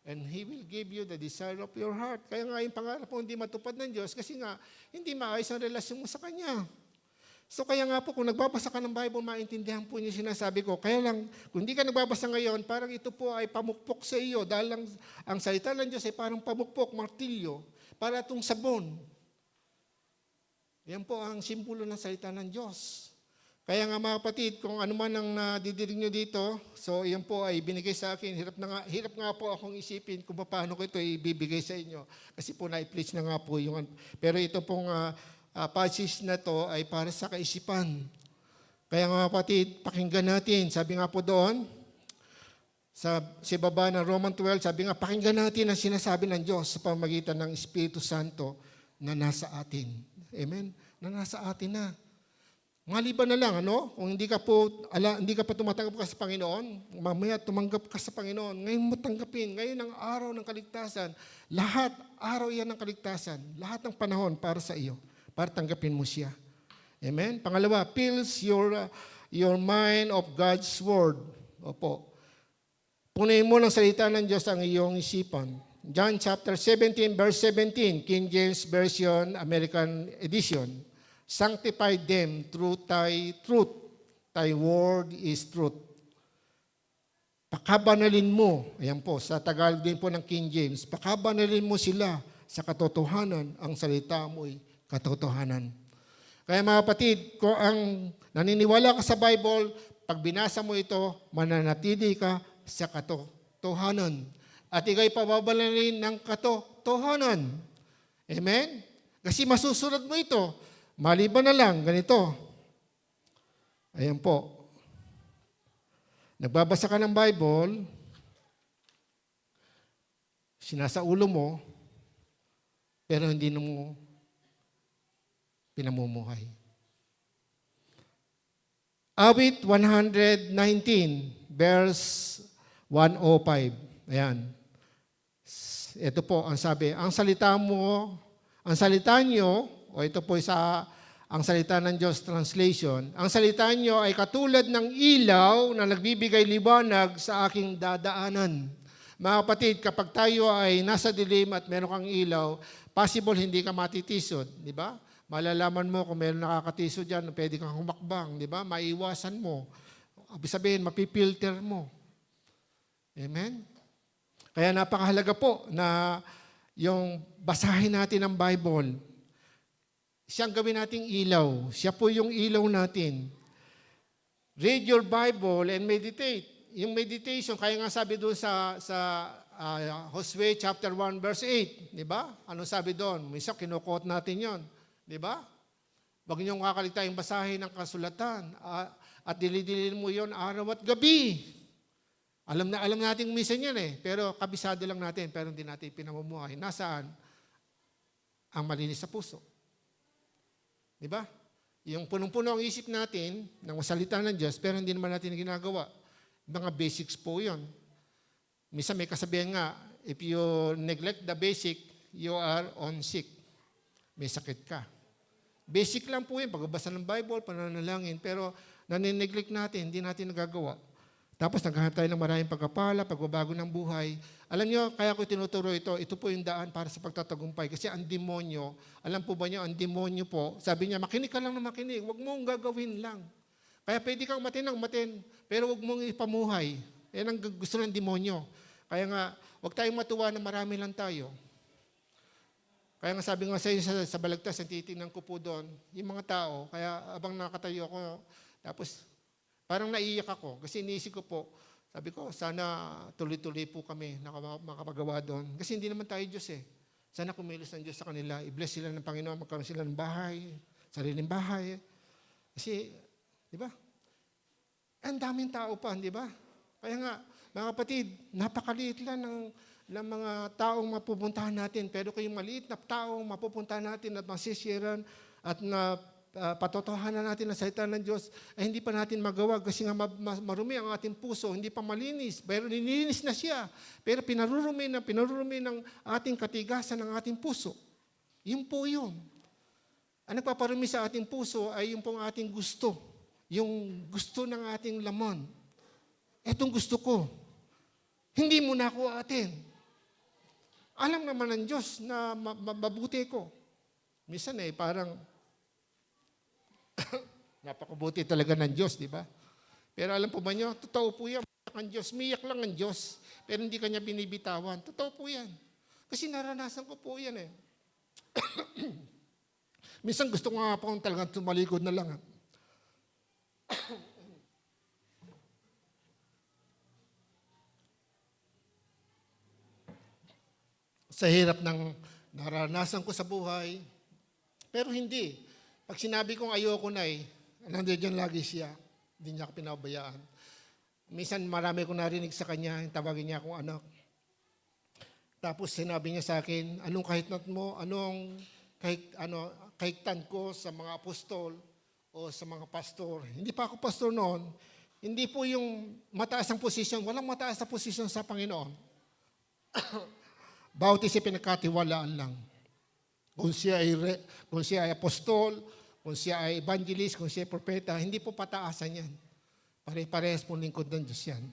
and He will give you the desire of your heart. Kaya nga yung pangarap mo hindi matupad ng Diyos kasi nga hindi maayos ang relasyon mo sa Kanya. So kaya nga po, kung nagbabasa ka ng Bible, maintindihan po niyo sinasabi ko. Kaya lang, kung hindi ka nagbabasa ngayon, parang ito po ay pamukpok sa iyo dahil ang salita ng Diyos ay parang pamukpok, martilyo, para itong sabon. Yan po ang simbolo ng salita ng Diyos. Kaya nga mga kapatid, kung ano man ang nadidinig nyo dito, so yan po ay binigay sa akin. Hirap nga po akong isipin kung paano ko ito ibibigay sa inyo. Kasi po na-preach na nga po yung... Pero ito pong passage na to ay para sa kaisipan. Kaya nga mga kapatid, pakinggan natin. Sabi nga po doon, sa baba ng Roman 12, sabi nga, pakinggan natin ang sinasabi ng Diyos sa pamamagitan ng Espiritu Santo na nasa atin. Amen? Na nasa atin na. Maliban na lang, kung hindi ka pa tumatanggap ka sa Panginoon, mamaya tumanggap ka sa Panginoon. Ngayon mo tanggapin, ngayon ang araw ng kaligtasan. Lahat, araw yan ng kaligtasan. Lahat ng panahon para sa iyo, para tanggapin mo siya. Amen? Pangalawa, fills your mind of God's Word. Opo. Punuin mo ng salita ng Diyos ang iyong isipan. John chapter 17, verse 17, King James Version, American Edition. Sanctify them through thy truth. Thy word is truth. Pakabanalin mo, ayan po, sa Tagalog din po ng King James, pakabanalin mo sila sa katotohanan, ang salita mo'y katotohanan. Kaya mga kapatid, kung ang naniniwala ka sa Bible, pag binasa mo ito, mananatili ka sa katotohanan. At ikaw'y pababanalin ng katotohanan. Amen? Kasi masusunod mo ito. Maliban na lang, ganito. Ayan po. Nagbabasa ka ng Bible, sinasaulo mo, pero hindi mo pinamumuhay. Awit 119, verse 105. Ayan. Ito po ang sabi, ang salita nyo, o ito po ang salita ng Diyos translation, ang salita nyo ay katulad ng ilaw na nagbibigay liwanag sa aking dadaanan. Mga kapatid, kapag tayo ay nasa dilim at meron kang ilaw, possible hindi ka matitisod, di ba? Malalaman mo kung meron nakakatisod dyan, pwede kang humakbang, di ba? Maiwasan mo. Ibig sabihin, mapipilter mo. Amen? Kaya napakahalaga po na yung basahin natin ang Bible. Siyang gawin nating ilaw. Siya po yung ilaw natin. Read your Bible and meditate. Yung meditation, kaya nga sabi doon sa Hosea chapter 1 verse 8, di ba? Ano sabi doon? Minsan kinukot natin yon, di ba? Huwag niyong kakaligtayang basahin ng kasulatan at dilidilin mo yon araw at gabi. Alam natin minsan yan pero kabisado lang natin, pero hindi natin pinamumuhay. Nasaan? Ang malinis sa puso. Di ba? Yung punong-puno ang isip natin ng salita ng Diyos, pero hindi naman natin ginagawa. Mga basics po yun. Minsan may kasabihan nga, if you neglect the basic, you are on sick. May sakit ka. Basic lang po yun, pagbabasa ng Bible, pananalangin, pero nanineglect natin, hindi natin nagagawa. Tapos naghahanap tayo ng maraming pagkapala, pagbabago ng buhay. Alam nyo, kaya ko tinuturo ito po yung daan para sa pagtatagumpay. Kasi ang demonyo, alam po ba nyo, ang demonyo po, sabi niya, makinig ka lang na makinig, huwag mong gagawin lang. Kaya pwede kang matin, pero huwag mong ipamuhay. Yan ang gusto ng demonyo. Kaya nga, huwag tayong matuwa na marami lang tayo. Kaya nga sabi nga sa inyo sa balagtas, ang titingnan ko po doon, yung mga tao, kaya abang nakatayo ako, tapos parang naiiyak ako kasi iniisip ko po, sabi ko, sana tuloy-tuloy po kami makapagawa doon. Kasi hindi naman tayo Diyos Sana kumilos ng Diyos sa kanila, i-bless sila ng Panginoon, magkaroon sila ng bahay, sariling bahay. Kasi, di ba? Ang daming tao pa, di ba? Kaya nga, mga kapatid, napakaliit lang ng mga taong mapupuntahan natin. Pero kung yung maliit na taong mapupuntahan natin at masisiran at na patotohanan natin ang salita ng Diyos, ay hindi pa natin magawa kasi nga marumi ang ating puso, hindi pa malinis. Pero nilinis na siya. Pero pinarurumi ng ating katigasan ng ating puso. Yun po yun. Ang nagpaparumi sa ating puso ay yung pong ating gusto. Yung gusto ng ating laman. Etong gusto ko. Hindi mo na ako atin. Alam naman ng Diyos na mabuti ko. Minsan parang napakabuti talaga ng Diyos, di ba? Pero alam po ba nyo, totoo po yan. Ang Diyos, miyak lang ang Diyos, pero hindi kanya binibitawan. Totoo po yan. Kasi naranasan ko po yan eh. Minsan gusto ko nga po talagang tumalikod na lang. Sa hirap ng naranasan ko sa buhay, pero hindi. Pag sinabi kong ayoko na nandiyan lagi siya. Hindi niya ako pinabayaan. Minsan marami kong narinig sa kanya, tawagin niya akong anak. Tapos sinabi niya sa akin, anong kahitnat mo, anong kahigtan ko sa mga apostol o sa mga pastor. Hindi pa ako pastor noon. Hindi po yung mataas ang posisyon. Walang mataas na posisyon sa Panginoon. Bawat isa pinagkatiwalaan lang. Kung siya ay apostol, kung siya ay evangelist, kung siya ay propeta, hindi po pataasan yan. Pare-parehas po lingkod ng Diyos yan.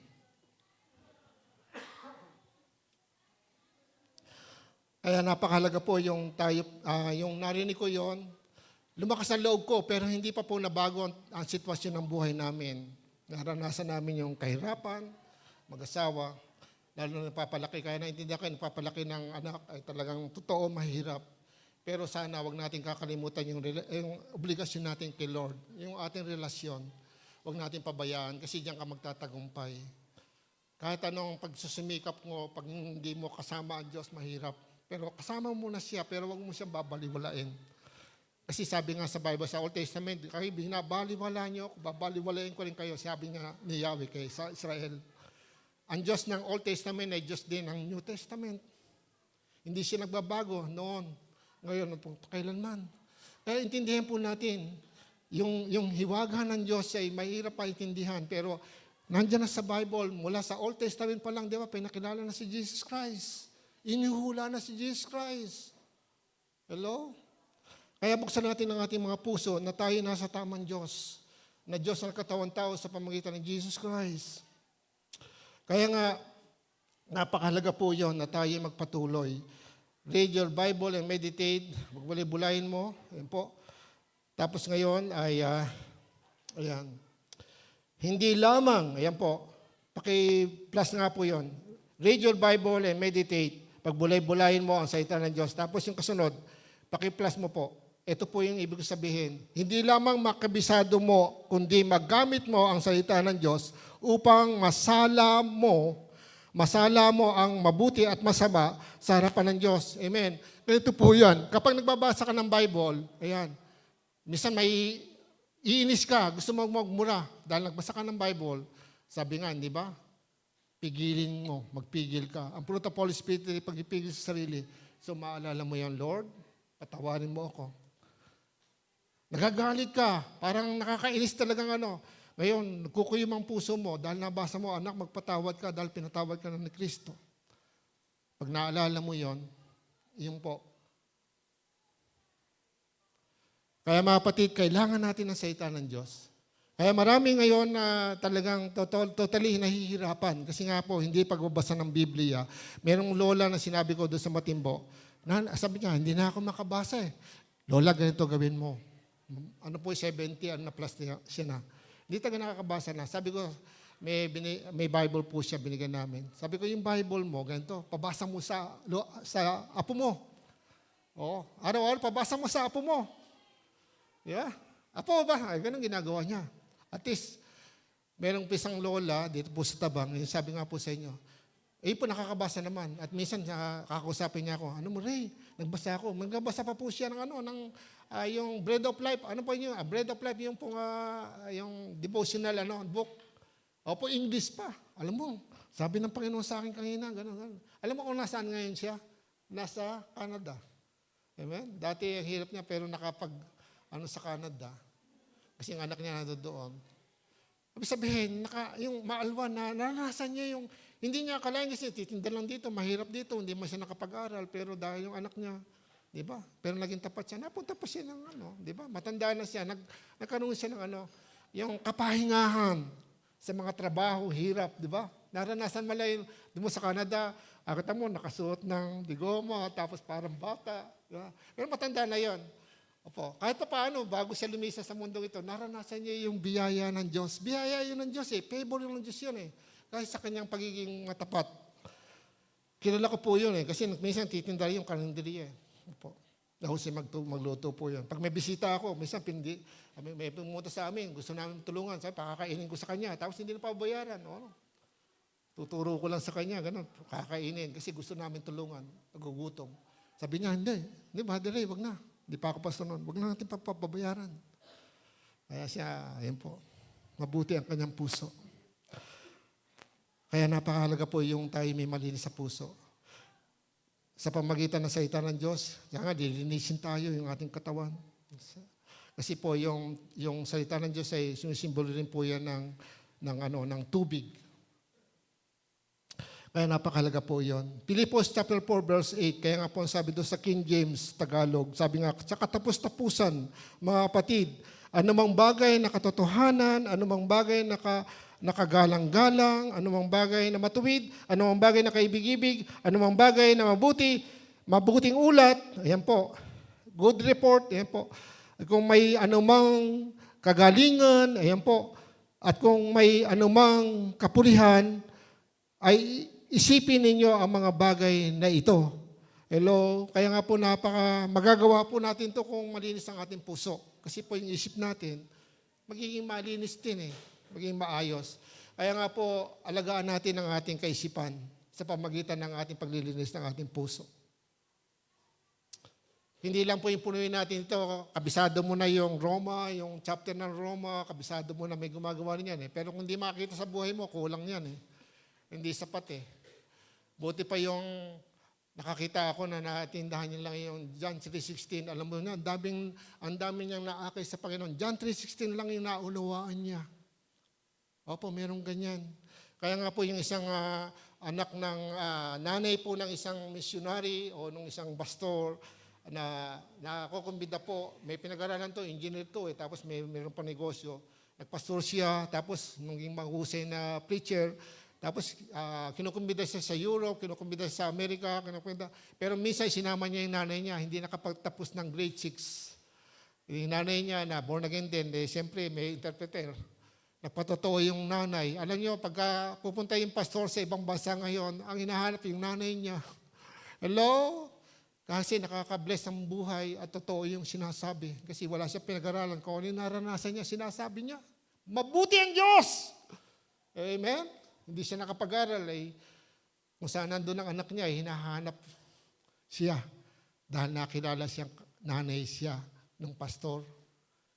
Kaya napakahalaga po yung narinig ko yon. Lumakas ang loob ko, pero hindi pa po nabago ang sitwasyon ng buhay namin. Naranasan namin yung kahirapan, mag-asawa, lalo na napapalaki. Kaya naintindihan ko, napapalaki ng anak ay talagang totoo, mahirap. Pero sana wag natin kakalimutan yung obligasyon natin kay Lord, yung ating relasyon. Wag natin pabayaan kasi diyan ka magtatagumpay. Kahit anong pagsusumikap mo, pag hindi mo kasama ang Diyos, mahirap. Pero kasama mo na siya, pero wag mo siya babaliwalain. Kasi sabi nga sa Bible, sa Old Testament, kayo binabaliwala niyo ako, babaliwalain ko rin kayo, sabi nga ni Yahweh kay sa Israel. Ang Diyos ng Old Testament ay Diyos din ng New Testament. Hindi siya nagbabago noon. Ngayon, kailanman. Kaya intindihan po natin, yung hiwaga ng Diyos ay mahirap pa intindihan, pero nandiyan na sa Bible, mula sa Old Testament pa lang, di ba, pinakilala na si Jesus Christ. Inuhula na si Jesus Christ. Hello? Kaya buksan natin ang ating mga puso na tayo nasa tamang Diyos, na Diyos ang katawan tao sa pamamagitan ng Jesus Christ. Kaya nga, napakahalaga po yon na tayo magpatuloy. Read your Bible and meditate. Magbulay-bulayin mo. Ayan po. Tapos ngayon ay, ayan. Hindi lamang, ayan po, paki-plus nga po yon. Read your Bible and meditate. Pagbulay-bulayin mo ang salita ng Diyos. Tapos yung kasunod, paki-plus mo po. Ito po yung ibig sabihin. Hindi lamang makabisado mo, kundi magamit mo ang salita ng Diyos upang masala mo ang mabuti at masama sa harapan ng Diyos. Amen. Ganito po yan. Kapag nagbabasa ka ng Bible, ayan, minsan may iinis ka, gusto mo magmura dahil nagbasa ka ng Bible. Sabi nga, di ba? Pigilin mo, magpigil ka. Ang fruit of Holy Spirit ay pagpipigil sa sarili. So maalala mo yan, Lord, patawarin mo ako. Nagagalit ka, parang nakakainis talagang Ngayon, nagkukuyom ang puso mo dahil nabasa mo, anak, magpatawad ka dahil pinatawad ka na ni Kristo. Pag naalala mo yon, yun po. Kaya mga kapatid, kailangan natin ang salita ng Diyos. Kaya marami ngayon na talagang totally nahihirapan. Kasi nga po, hindi pagbabasa ng Biblia. Merong lola na sinabi ko doon sa Matimbo, sabi niya, hindi na ako makabasa eh. Lola, ganito gawin mo. Ano po, 70, na plus siya na. Hindi tayo nakakabasa na. Sabi ko, may Bible po siya binigyan namin. Sabi ko, yung Bible mo, ganito, pabasa mo sa apo mo. Oo, araw-araw, pabasa mo sa apo mo. Yeah. Apo ba? Ay, ganun ginagawa niya. At least, merong pisang lola dito po sa Tabang, sabi nga po sa inyo, po nakakabasa naman. At minsan, kakausapin niya ako, ano mo, Ray, nagbasa ako. Nagbasa pa po siya ng yung Bread of Life. Ano po yun? Bread of Life, yung devotional book. Opo, English pa. Alam mo, sabi ng Panginoon sa akin kanina, gano'n. Alam mo kung nasaan ngayon siya? Nasa Canada. Amen? Dati ang hirap niya, pero sa Canada. Kasi yung anak niya doon. Ibig sabihin, yung maalwan na naranasan niya yung, hindi niya akalain kasi titinda lang dito, mahirap dito, hindi man siya nakapag-aral, pero dahil yung anak niya, di ba? Pero naging tapat siya, napunta pa siya ng di ba? Matanda na siya, nagkaroon siya ng yung kapahingahan sa mga trabaho, hirap, di ba? Naranasan mo lang di mo sa Canada, akita mo, nakasuot ng digoma, tapos parang bata, di ba? Pero matanda na yon. Opo, kahit pa paano, bago siya lumisa sa mundong ito, naranasan niya yung biyaya ng Diyos. Biyaya yun ng Diyos favor yun ng Diyos yun Kahit sa kanyang pagiging matapat. Kilala ko po yun kasi minsan titinda yung karinderya Opo. Nahusay magluto po yun. Pag may bisita ako, minsan may pumunta sa amin, gusto namin tulungan, sabi, pakakainin ko sa kanya, tapos hindi na pabayaran. Tuturo ko lang sa kanya, ganun, kakainin, kasi gusto namin tulungan, nagugutom. Sabi niya, hindi, Brother Ray, wag na. Hindi pa ako pastor noon. Huwag na natin papabayaran. Kaya siya, ayun po, mabuti ang kanyang puso. Kaya napakahalaga po yung tayo may malinis sa puso. Sa pamagitan ng salita ng Diyos, kaya nga, dilinisin tayo yung ating katawan. Kasi po, yung salita ng Diyos ay sinisimbolo rin po yan ng tubig. Kaya napakahalaga po yun. Pilipos chapter 4 verse 8, kaya nga po sabi doon sa King James Tagalog, sabi nga, sa katapos-tapusan, mga kapatid, anumang bagay na katotohanan, anumang bagay na nakagalang-galang, anumang bagay na matuwid, anumang bagay na kaibig-ibig, anumang bagay na mabuting ulat, ayan po, good report, ayan po. Kung may anumang kagalingan, ayan po, at kung may anumang kapurihan, ay isipin ninyo ang mga bagay na ito. Hello? Kaya nga po magagawa po natin to kung malinis ang ating puso. Kasi po yung isip natin, magiging malinis din magiging maayos. Kaya nga po, alagaan natin ang ating kaisipan sa pamagitan ng ating paglilinis ng ating puso. Hindi lang po yung punuin natin ito, kabisado mo na yung Roma, yung chapter ng Roma, kabisado mo na may gumagawa rin yan Pero kung hindi makita sa buhay mo, kulang yan Hindi sapat Buti pa yung nakakita ako na natindahan niya lang yung John 3:16. Alam mo na, ang daming niyang naakay sa Panginoon. John 3:16 lang yung naunawaan niya. Opo, merong ganyan. Kaya nga po yung isang anak ng nanay po ng isang missionary o ng isang pastor na nakukumbida po, may pinag-aralan to, engineer to tapos mayroon pa negosyo. Nagpastor siya, tapos naging mahusay na preacher. Tapos, kinukumbida siya sa Europe, kinukumbida sa Amerika, pero minsan sinama niya yung nanay niya, hindi nakapagtapos ng grade 6. Yung nanay niya na born again din, siyempre may interpreter. Nagpatotoo yung nanay. Alam niyo, pagka pupunta yung pastor sa ibang bansa ngayon, ang hinahanap yung nanay niya. Hello? Kasi nakaka-bless ang buhay at totoo yung sinasabi. Kasi wala siya pinag-aralan. Kung ano yung naranasan niya, sinasabi niya. Mabuti ang Diyos! Amen? Hindi siya nakapag-aral kung saan nandun ang anak niya, hinahanap siya. Dahil nakilala siyang nanay siya ng pastor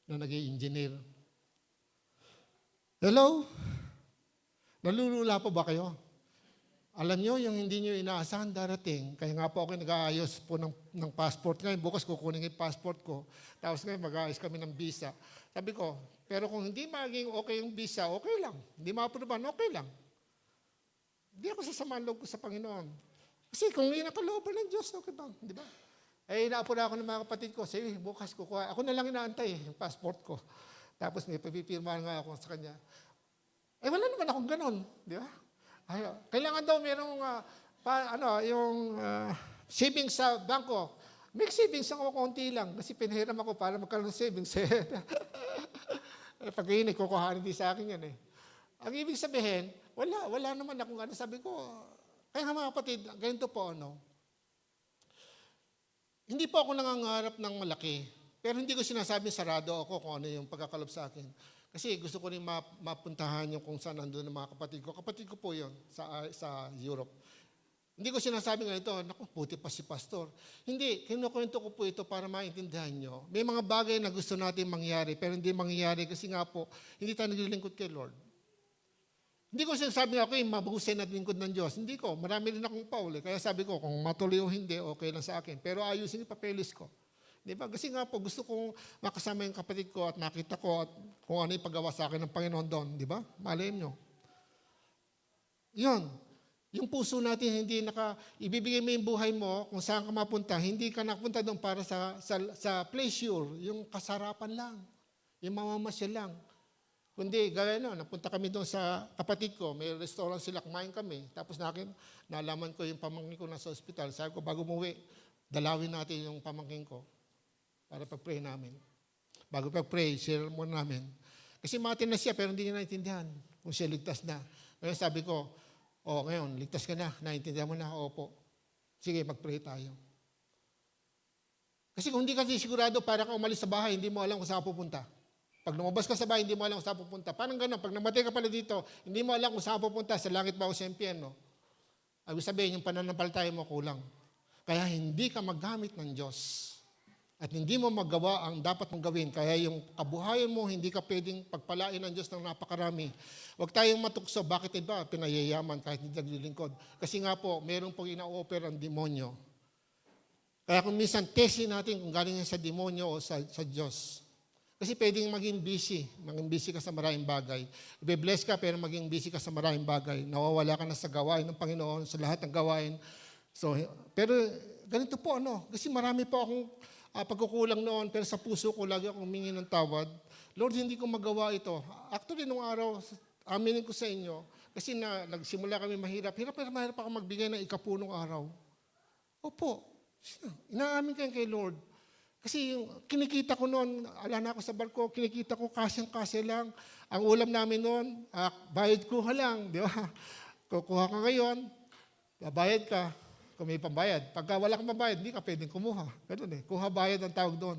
na naging engineer. Hello? Nalulula po ba kayo? Alam niyo, yung hindi niyo inaasahan darating, kaya nga po ako nag-aayos po ng passport ngayon. Bukas kukunin yung passport ko. Tapos ngayon mag-aayos kami ng visa. Sabi ko, pero kung hindi maging okay yung visa, okay lang. Hindi ma-aproban, okay lang. Hindi ako sasamahan loob ko sa Panginoon. Kasi kung hindi nakalooban ng Diyos, okay bang? Di ba? Inaapura ako ng mga kapatid ko. Sige, bukas kukuha. Ako na lang inaantay yung passport ko. Tapos may pipirmahan nga ako sa kanya. Wala naman akong ganon. Di ba? Kailangan daw merong yung savings sa bangko. May savings ako konti lang kasi pinahiram ako para magkaroon ng savings. Pag inig, kukuhanin din sa akin yan Ang ibig sabihin, wala naman akong sabi ko, kaya nga mga kapatid, ganito po hindi po ako nangangarap ng malaki, pero hindi ko sinasabing sarado ako kung ano yung pagkakalob sa akin. Kasi gusto ko rin mapuntahan yung kung saan nandun ng mga kapatid ko. Kapatid ko po yun sa Europe. Hindi ko sinasabi nga ito, naku, puti pa si pastor. Hindi, kinukwento ko po ito para maintindihan nyo. May mga bagay na gusto natin mangyari, pero hindi mangyayari kasi nga po, hindi tayo naglilingkod kay Lord. Hindi ko sinasabi ako, mabusay na lingkod ng Diyos. Hindi ko. Marami rin akong Paul. Kaya sabi ko, kung matuloy o hindi, okay lang sa akin. Pero ayusin yung papeles ko. Di ba? Kasi nga po, gusto kong makasama yung kapatid ko at nakita ko at kung ano yung paggawa sa akin ng Panginoon doon. Di ba? Malay nyo. Yun. Yung puso natin, hindi ibibigay mo yung buhay mo kung saan ka mapunta. Hindi ka napunta doon para sa pleasure. Yung kasarapan lang. Yung mamamasyal lang. Kundi, gaya napunta kami doon sa kapatid ko, may restaurant sila, kumain kami. Tapos nalaman ko yung pamangkin ko nasa ospital. Sabi ko, bago umuwi, dalawin natin yung pamangkin ko para pag-pray namin. Bago pag-pray, share muna namin. Kasi matin na siya, pero hindi niya naintindihan kung siya ligtas na. Ngayon sabi ko, ngayon, ligtas ka na, naintindihan mo na, opo. Sige, mag-pray tayo. Kasi kung hindi ka sigurado, para ka umalis sa bahay, hindi mo alam kung saan pupunta. Pag lumabas ka sa bahay, hindi mo alam kung saan pupunta. Parang gano'n, pag namatay ka pala dito, hindi mo alam kung saan pupunta, sa langit ba o sa impyerno. Ibig sabihin, yung pananampalataya mo kulang. Kaya hindi ka maggamit ng Diyos. At hindi mo magawa ang dapat mong gawin. Kaya yung kabuhayan mo, hindi ka pwedeng pagpalain ng Diyos ng napakarami. Huwag tayong matukso. Bakit iba? Pinayayaman kahit hindi naglilingkod. Kasi nga po, meron pong ina-offer ang demonyo. Kaya kung minsan, testin natin kung galing yan sa demonyo o sa Diyos. Kasi pwedeng maging busy ka sa maraming bagay. Ibe-bless ka pero maging busy ka sa maraming bagay. Nawawala ka na sa gawain ng Panginoon, sa lahat ng gawain. So, pero ganito po kasi marami po akong pagkukulang noon, pero sa puso ko lagi akong humingi ng tawad. Lord, hindi ko magawa ito. Actually, nung araw, aminin ko sa inyo, kasi nagsimula kami mahirap ako magbigay ng ikapunong araw. Opo, inaamin kayo kay Lord. Kasi yung kinikita ko noon, ala na ako sa barko, kinikita ko kasyang-kasya lang. Ang ulam namin noon, bayad kuha lang, di ba? Kukuha ka ngayon, babayad ka, kung may pambayad. Pagka wala kang mabayad, hindi ka pwedeng kumuha. Ganun kuha-bayad ang tawag doon.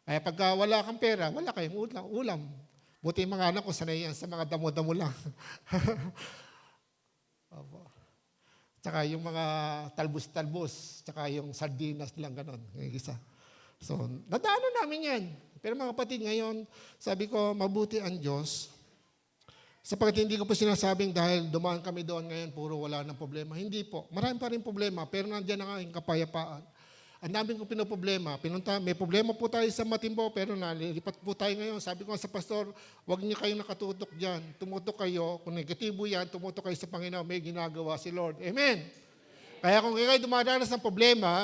Kaya pagka wala kang pera, wala kayong ulam. Buti yung mga anak ko, sanay yan sa mga damo-damo lang. Tsaka yung mga talbos-talbos, tsaka yung sardinas lang, ganun. Yung isa. So, nadaanan namin yan. Pero mga kapatid, ngayon, sabi ko, mabuti ang Diyos. Sapagkat hindi ko po sinasabing dahil dumaan kami doon ngayon, puro wala ng problema. Hindi po. Marami pa rin problema, pero nandiyan ang aking kapayapaan. Ang dami kong pinoproblema. May problema po tayo sa Matimbo, pero nalilipat po tayo ngayon. Sabi ko sa pastor, huwag niyo kayong nakatutok dyan. Tumutok kayo. Kung negatibo yan, tumutok kayo sa Panginoon. May ginagawa si Lord. Amen. Kaya kung kayo dumadanas ng problema,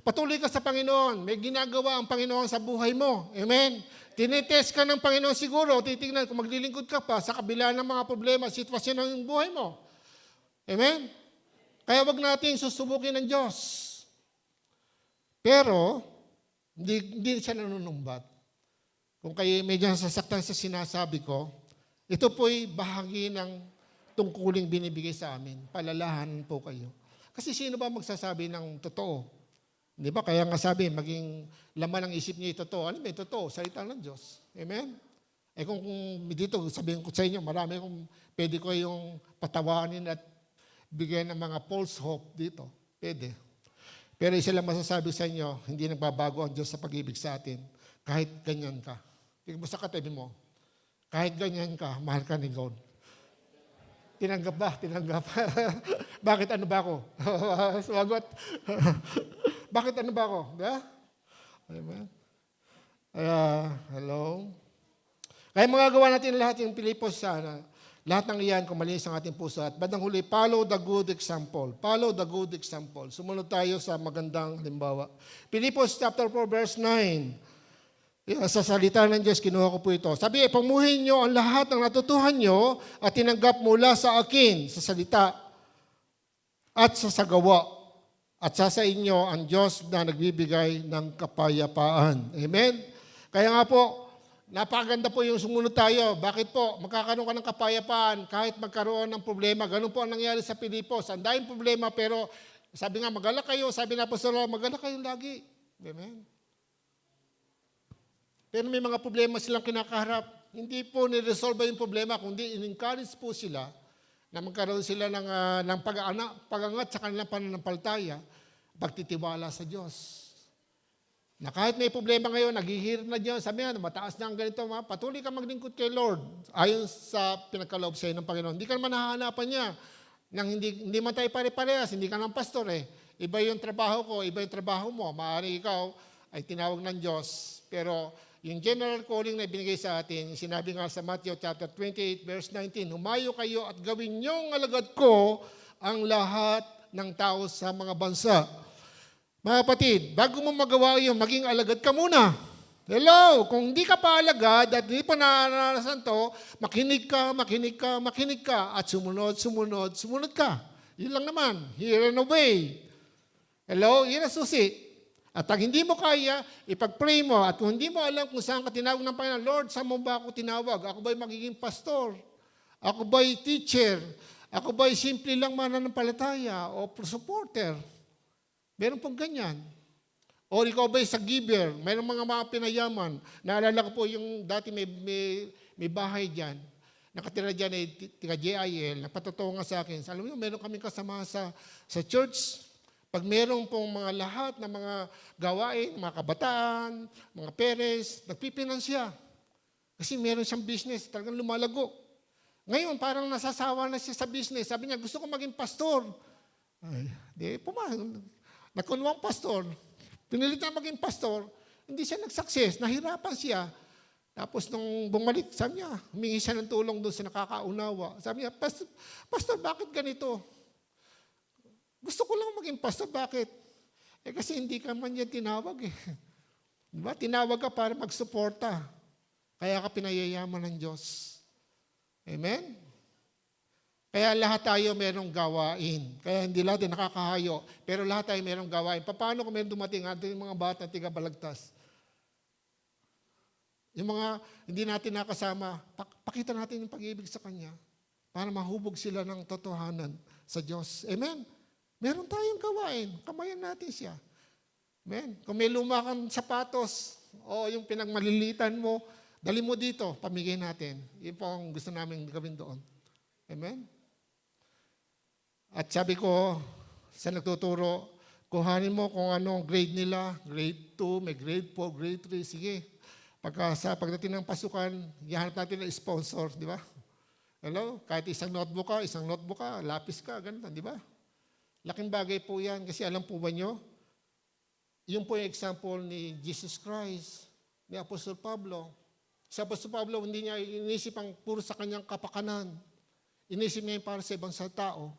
patuloy ka sa Panginoon. May ginagawa ang Panginoon sa buhay mo. Amen? Tinitest ka ng Panginoon siguro. Titignan kung maglilingkod ka pa sa kabila ng mga problema, sitwasyon ng buhay mo. Amen? Kaya wag natin susubukin ng Diyos. Pero, hindi siya nanunumbat. Kung kayo medyo sasaktan sa sinasabi ko, ito po'y bahagi ng tungkuling binibigay sa amin. Palalahanan po kayo. Kasi sino ba magsasabi ng totoo? Di ba? Kaya nga sabi, maging laman ng isip niya totoo. Ano ba yung totoo? Salita ng Diyos. Amen? Kung dito, sabihin ko sa inyo, marami kung pwede ko yung patawanin at bigyan ng mga false hope dito. Pwede. Pero isa lang masasabi sa inyo, hindi nagbabago ang Diyos sa pag-ibig sa atin. Kahit ganyan ka. Tingnan mo sa katabi mo. Kahit ganyan ka, mahal ka ni God. Tinanggap ba? Tinanggap. Bakit ano ba ako? Sumagot. Bakit ano ba ako? Yeah? Amen. Hello? Kaya magagawa natin lahat yung Pilipos sana. Lahat ng iyan, kung malinis ang ating puso. At bandang huli, follow the good example. Follow the good example. Sumunod tayo sa magandang halimbawa. Pilipos chapter 4, verse 9. Sa salita ng Diyos, kinuha ko po ito. Sabi, pamuhin nyo ang lahat ng natutuhan nyo at tinanggap mula sa akin, sa salita at sa sagawa. At sa inyo ang Diyos na nagbibigay ng kapayapaan. Amen? Kaya nga po, napakaganda po yung sumunod tayo. Bakit po? Magkakaroon ka ng kapayapaan kahit magkaroon ng problema. Ganun po ang nangyari sa Pilipos. Ang daming problema pero sabi nga, magalak kayo. Sabi na po sa Lord, magalak kayo lagi. Amen? Pero may mga problema silang kinakaharap. Hindi po niresolve yung problema, kundi in-encourage po sila na magkaroon sila ng pag-angat sa kanilang pananampalataya, pagtitiwala sa Diyos. Na kahit may problema ngayon, naghihirap na dyan, sabi nga, mataas na ang ganito, patuloy ka maglingkod kay Lord. Ayon sa pinagkaloob sa'yo ng Panginoon. Hindi ka naman nahahanapan niya. Nang hindi man tayo pare-parehas, hindi ka ng pastor eh. Iba yung trabaho ko, iba yung trabaho mo. Maaari ikaw ay tinawag ng Diyos. Pero yung general calling na ibinigay sa atin, sinabi nga sa Matthew chapter 28, verse 19, humayo kayo at gawin niyong alagad ko ang lahat ng tao sa mga bansa. Mga kapatid, bago mo magawa yun, maging alagad ka muna. Hello, kung hindi ka pa alagad at hindi pa naranasan to, makinig ka, at sumunod ka. Yun lang naman, hear and obey. Hello, yun ang susi. At pag hindi mo kaya, ipag-pray mo. At kung hindi mo alam kung saan ka tinawag ng Panginoon, Lord, saan mo ba ako tinawag? Ako ba'y magiging pastor? Ako ba'y teacher? Ako ba'y simple lang mananampalataya o supporter? Meron pong ganyan. O ikaw ba'y sa giver? Mayroong mga pinayaman. Naalala ko po yung dati may bahay dyan. Nakatira dyan ay tiga JIL. Napatotoo nga sa akin. Alam mo, meron kaming kasama sa church. Pag meron pong mga lahat ng mga gawain, mga kabataan, mga parents, nagpipinansya. Kasi meron siyang business, talagang lumalago. Ngayon, parang nasasawa na siya sa business. Sabi niya, gusto ko maging pastor. Ay, nakunwang pastor. Pinilit na maging pastor, hindi siya nag-success, nahirapan siya. Tapos nung bumalik, sabi niya, humingi siya ng tulong doon sa nakakaunawa. Sabi niya, Pastor, bakit ganito? Gusto ko lang maging pastor, bakit? Kasi hindi ka man niya tinawag eh. Diba? Tinawag ka para magsuporta. Kaya ka pinayayaman ng Diyos. Amen? Kaya lahat tayo merong gawain. Kaya hindi lahat nakakahayo, pero lahat tayo merong gawain. Paano kung meron dumating yung mga bata tiga balagtas? Yung mga hindi natin nakasama, pakita natin yung pag-ibig sa Kanya para mahubog sila ng totohanan sa Diyos. Amen? Meron tayong gawain. Kamayan natin siya. Amen? Kung may luma kang sapatos o yung pinagmalilitan mo, dali mo dito, pamigay natin. Yun po ang gusto namin gawin doon. Amen? At sabi ko sa nagtuturo, kuhanin mo kung anong grade nila, grade 2, may grade 4, grade 3, sige. Pagdating ng pasukan, ihanap natin ng sponsor, di ba? Hello? Kahit isang notebook ka, lapis ka, ganun, di ba? Laking bagay po yan, kasi alam po ba nyo, yun po yung example ni Jesus Christ, ni Apostol Pablo. Si Apostol Pablo, hindi niya inisip ang puro sa kanyang kapakanan. Inisip niya yung para sa ibang sa tao.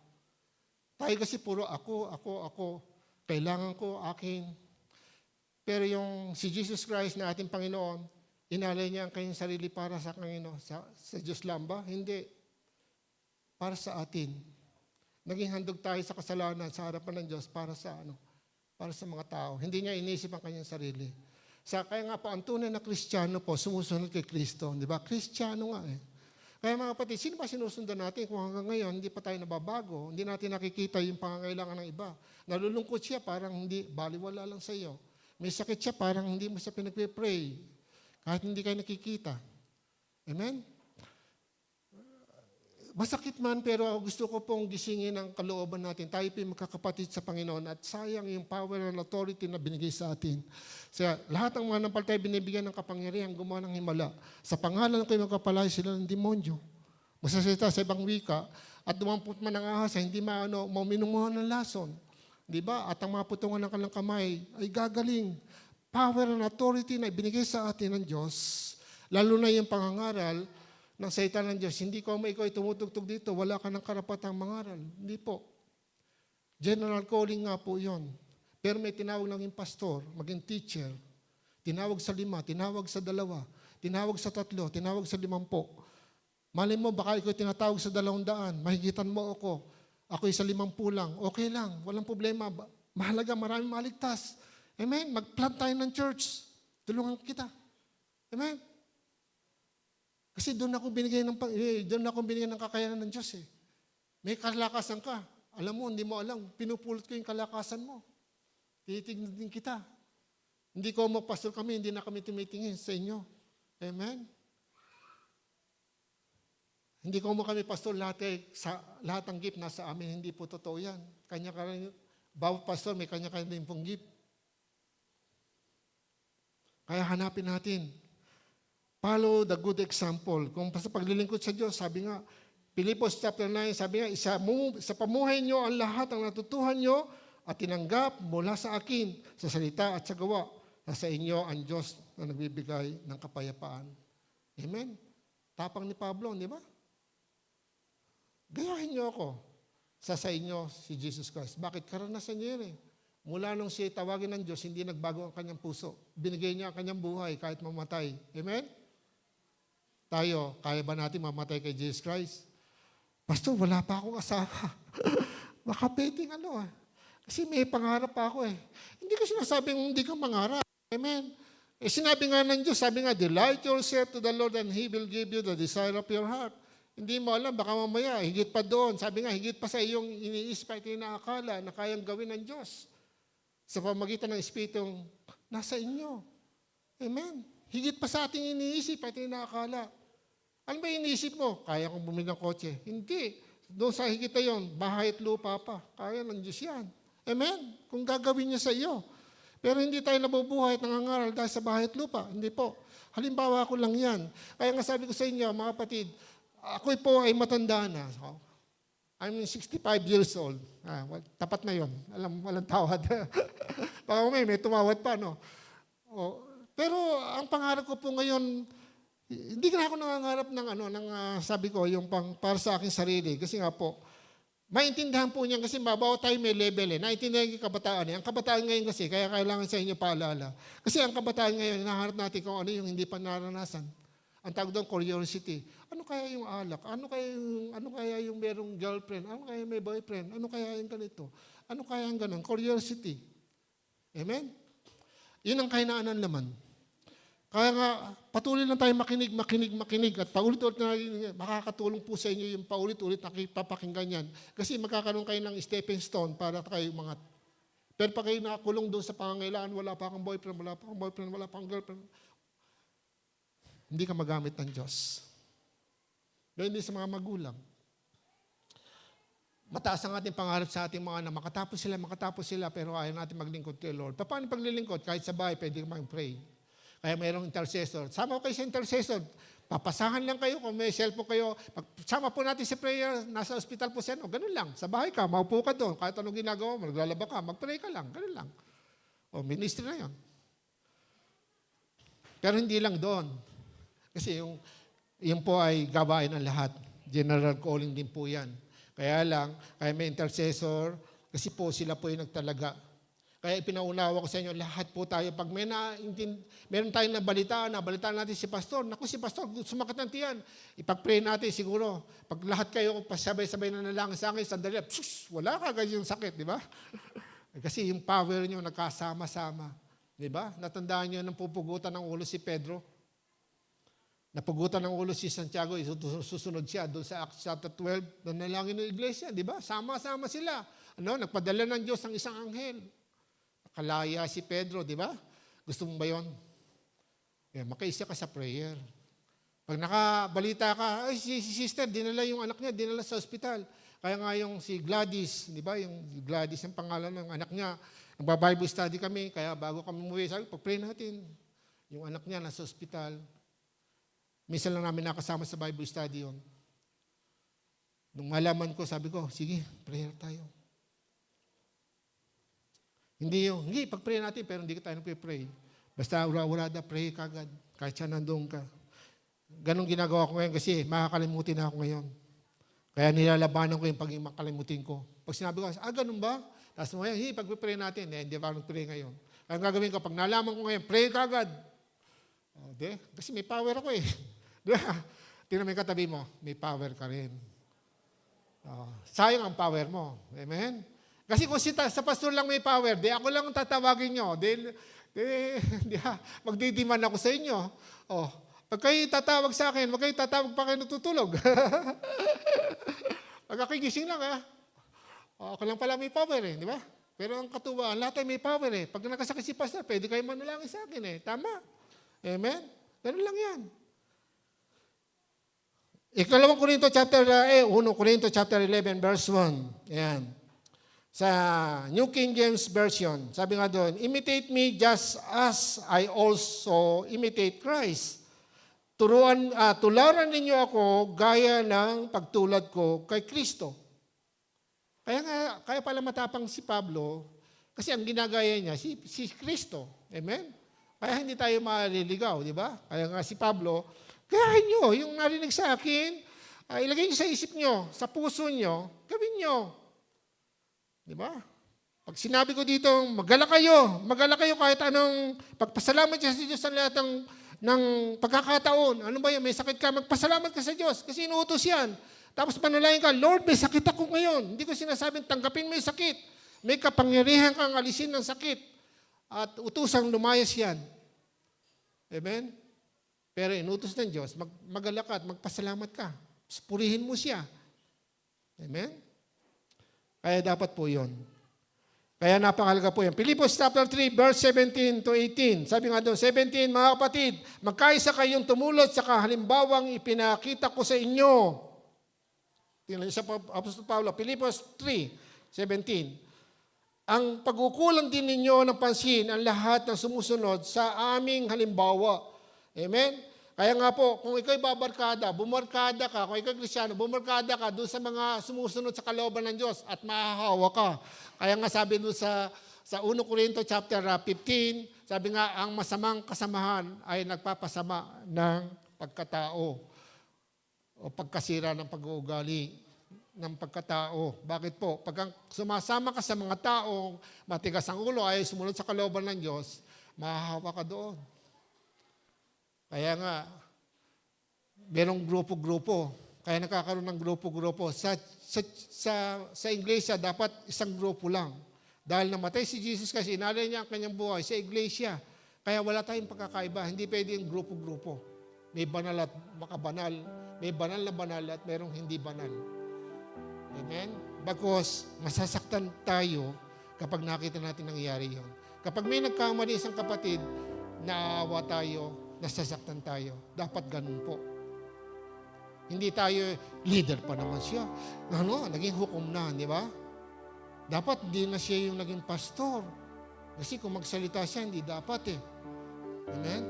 Tayo kasi puro ako. Kailangan ko, akin. Pero yung si Jesus Christ na ating Panginoon, inalay niya ang kanyang sarili para sa Panginoon. Sa Diyos lang ba? Hindi. Para sa atin. Naging handog tayo sa kasalanan sa harapan ng Diyos para sa mga tao. Hindi niya inisip ang kanyang sarili. Kaya nga po, ang tunay na Kristiyano po, sumusunod kay Kristo. Di ba? Kristiyano nga eh. Kaya mga kapatid, sino ba sinusundan natin kung hanggang ngayon hindi pa tayo nababago? Hindi natin nakikita yung pangangailangan ng iba. Nalulungkot siya, parang hindi, baliwala lang sa iyo. May sakit siya, parang hindi mo siya pinagpipray. Kahit hindi kayo nakikita. Amen? Masakit man, pero gusto ko pong gisingin ang kalooban natin. Tayo po yung magkakapatid sa Panginoon at sayang yung power and authority na binigay sa atin. Kaya lahat ng mga nampaltay binibigyan ng kapangyarihan gumawa ng himala. Sa pangalan ko yung magkapalay sila ng demonyo. Magsasalita sa ibang wika at dumampot man ng ahas hindi mauminom ng lason. Di ba? At ang mga putungan ng kanilang kamay ay gagaling. Power and authority na ibinigay sa atin ng Diyos, lalo na yung pangangaral ng salita ng Diyos. Hindi ko ikaw ay tumutugtog dito, wala ka ng karapatang mangaral. Hindi po. General calling nga po yon. Pero may tinawag lang yung pastor, maging teacher. Tinawag sa 5, tinawag sa 2, tinawag sa 3, tinawag sa 50. Malay mo, baka ikaw tinatawag sa 200, mahigitan mo ako. Ako'y sa 50 lang. Okay lang, walang problema. Mahalaga, maraming maligtas. Amen? Mag-plant tayo ng church. Tulungan kita. Amen? Kasi doon ako binigay ng kakayanan ng Diyos eh. May kalakasan ka. Alam mo, hindi mo alam. Pinupulot ko yung kalakasan mo. Titignan din kita. Hindi ko pastor kami, hindi na kami tumitingin sa inyo. Amen? Hindi ko kami pastor, lahat ng gift nasa amin. Hindi po totoo yan. Bawat pastor may kanya-kanya din pong gift. Kaya hanapin natin. Follow the good example. Kung sa paglilingkod sa Diyos, sabi nga, Pilipos chapter 9, sabi nga, sa pamuhay nyo ang lahat ang natutuhan nyo at tinanggap mula sa akin, sa salita at sa gawa, na sa inyo ang Diyos na nagbibigay ng kapayapaan. Amen? Tapang ni Pablo, di ba? Gayahin nyo ako. Sa inyo si Jesus Christ. Bakit? Karanasan niya yun eh. Mula nung siya tawagin ng Diyos, hindi nagbago ang kanyang puso. Binigay niya ang kanyang buhay kahit mamatay. Amen? Tayo, kaya ba natin mamatay kay Jesus Christ? Pastor, wala pa akong asawa. Baka pwedeng Kasi may pangarap pa ako eh. Hindi ko sinasabing hindi ka mangarap. Amen? Sinabi nga ng Diyos, sabi nga, delight yourself to the Lord and He will give you the desire of your heart. Hindi mo alam, baka mamaya, higit pa doon. Sabi nga, higit pa sa iyong iniisip at inaakala na kayang gawin ng Diyos. Sa pamagitan ng Espiritong nasa inyo. Amen? Higit pa sa ating iniisip at inaakala. Ano ba iniisip mo? Kaya kong bumili ng kotse. Hindi. Doon sa higit na yun, bahay at lupa pa. Kaya ng Diyos yan. Amen? Kung gagawin niya sa iyo. Pero hindi tayo nabubuhay at nangangaral dahil sa bahay at lupa. Hindi po. Halimbawa ko lang yan. Kaya nga sabi ko sa inyo, mga kapatid, ako po ay matanda na. I'm 65 years old. Tapat na yon. Walang tawad. Baka may tumawad pa, no? Pero ang pangarap ko po ngayon, hindi na ako nangangarap ng sabi ko, yung para sa aking sarili. Kasi nga po, maintindihan po niyan kasi bawat tayo may level eh. Naintindihan yung kabataan eh. Ang kabataan ngayon kasi, kaya kailangan sa inyo paalala. Kasi ang kabataan ngayon, hinahanap natin kung ano yung hindi pa naranasan. Ang tawag doon, curiosity. Ano kaya yung alak? Ano kaya yung merong girlfriend? Ano kaya may boyfriend? Ano kaya yung ganito? Ano kaya yung ganun? Curiosity. Amen? Yun ang kahinaan ng laman. Kaya nga, patuloy lang tayo makinig at paulit-ulit na makakatulong po sa inyo yung paulit-ulit na papakinggan yan. Kasi magkakaroon kayo ng stepping stone para kayo mga. Pero pag kayo nakakulong doon sa pangangailangan, wala pa kang boyfriend, wala pa kang girlfriend, hindi ka magamit ng Diyos. Gaya din sa mga magulang. Mataas ang ating pangarap sa ating mga anak. Makatapos sila, pero ayaw natin maglingkod kay Lord. Paano paglilingkod? Kahit sa bahay, pwede ka mag-pray. Kaya mayroong intercessor. Sama kayo sa intercessor. Papasahan lang kayo kung may cellphone kayo. Sama po natin sa prayer. Nasa hospital po siya. Ganun lang. Sa bahay ka, maupo ka doon. Kahit anong ginagawa mo, maglalaba ka, mag-pray ka lang. Ganun lang. Ministry na yan. Pero hindi lang doon. Kasi yung po ay gawain ng lahat. General calling din po yan. Kaya may intercessor, kasi po sila po yung nagtalaga. Kaya ipinaunawa ko sa inyo, lahat po tayo, pag meron tayong nabalitaan natin si pastor, naku si pastor, sumakit ng tiyan, ipag-pray natin siguro. Pag lahat kayo pasabay-sabay na nalangin sa akin, sandali, wala ka ganyan sakit, di ba? Kasi yung power nyo nagkasama-sama. Di ba? Natandaan nyo nang pupugutan ng ulo si Pedro. Napugutan ng ulo si Santiago, susunod siya doon sa Acts chapter 12, nanalangin ng iglesia, di ba? Sama-sama sila. Nagpadala ng Diyos ang isang anghel. Nakalaya si Pedro, di ba? Gusto mo ba yun? Makaisa ka sa prayer. Pag nakabalita ka, si sister, dinala yung anak niya, dinala sa ospital. Kaya nga yung si Gladys, di ba? Yung Gladys ang pangalan ng anak niya. Nagba-Bible study kami, kaya bago kami umuwi, sabi, pag-pray natin. Yung anak niya nasa ospital. Minsan lang namin nakasama sa Bible study yun. Nung malaman ko, sabi ko, sige, prayer tayo. Hindi, pag-pray natin, pero hindi ka tayo nagpipray. Basta ura-urada, pray kagad, kahit siya nandun ka. Ganong ginagawa ko ngayon kasi makakalimutin na ako ngayon. Kaya nilalabanan ko yung pagiging makalimutin ko. Pag sinabi ko, ganun ba? Tapos ngayon, pag-pray natin, hindi pa nag-pray ngayon. Kaya gagawin ko, pag nalaman ko ngayon, pray kagad. Kasi may power ako eh. Tingnan mo yung katabi mo, may power ka rin. Sayang ang power mo. Amen? Kasi kung sa pastor lang may power, ako lang tatawagin nyo. Magdidiman ako sa inyo. Pag kayo tatawag sa akin, wag kayo tatawag pa kayo natutulog. Pagkakigising lang ako lang pala may power di ba? Pero ang katuwaan, lahat ay may power Pag nakasakit si pastor, pwede kayo manalangin sa akin Tama? Amen? Ganun lang yan. 1 Corinto chapter 11 verse 1. Ayan. Sa New King James Version, sabi nga doon, imitate me just as I also imitate Christ. Tularan ninyo ako gaya ng pagtulad ko kay Kristo. Kaya pala matapang si Pablo, kasi ang ginagaya niya, si Kristo. Amen? Kaya hindi tayo maliligaw, di ba? Kaya nga si Pablo, kaya nyo, yung narinig sa akin, ilagay nyo sa isip nyo, sa puso nyo, gawin nyo. Di ba? Pag sinabi ko dito, magala kayo kahit anong, pagpasalamat siya sa Diyos sa lahat ng pagkakataon. Ano ba yan? May sakit ka, magpasalamat ka sa Diyos kasi inuutos yan. Tapos panalangin ka, Lord, may sakit ako ngayon. Hindi ko sinasabing tanggapin mo yung sakit. May kapangyarihan kang alisin ng sakit. At utusang lumayas yan. Amen? Pero inutos ng Diyos, magala ka at magpasalamat ka. Purihin mo siya. Amen? Kaya dapat po yun. Kaya napakalaga po yan. Philippians chapter 3, verse 17 to 18. Sabi nga doon, 17, mga kapatid, magkaisa kayong tumulad sa kahalimbawang ipinakita ko sa inyo. Tingnan sa Apostol Pablo, Philippians 3, 17. Ang pag-ukulang din ninyo ng pansin ang lahat ng sumusunod sa aming halimbawa. Amen? Kaya nga po, kung ikaw'y bumarkada ka, kung ikaw'y Kristyano, bumarkada ka doon sa mga sumusunod sa kalooban ng Diyos at mahahawa ka. Kaya nga sabi doon sa 1 Corinto chapter 15, sabi nga, ang masamang kasamahan ay nagpapasama ng pagkatao o pagkasira ng pag-uugali ng pagkatao. Bakit po? Pag sumasama ka sa mga taong matigas ang ulo ay sumunod sa kalooban ng Diyos, mahahawa ka doon. Kaya nga, merong grupo-grupo. Kaya nakakaroon ng grupo-grupo. Sa iglesia, dapat isang grupo lang. Dahil namatay si Jesus kasi inalay niya ang kanyang buhay sa iglesia. Kaya wala tayong pagkakaiba. Hindi pwede yung grupo-grupo. May banal at makabanal. May banal na banal at merong hindi banal. Amen? Bagkus, masasaktan tayo kapag nakita natin nangyayari yun. Kapag may nagkamali isang kapatid, naawa tayo, nasasaktan tayo. Dapat ganun po. Hindi tayo, leader pa naman siya. Naging hukom na, di ba? Dapat hindi na siya yung naging pastor. Kasi kung magsalita siya, hindi dapat eh. Amen?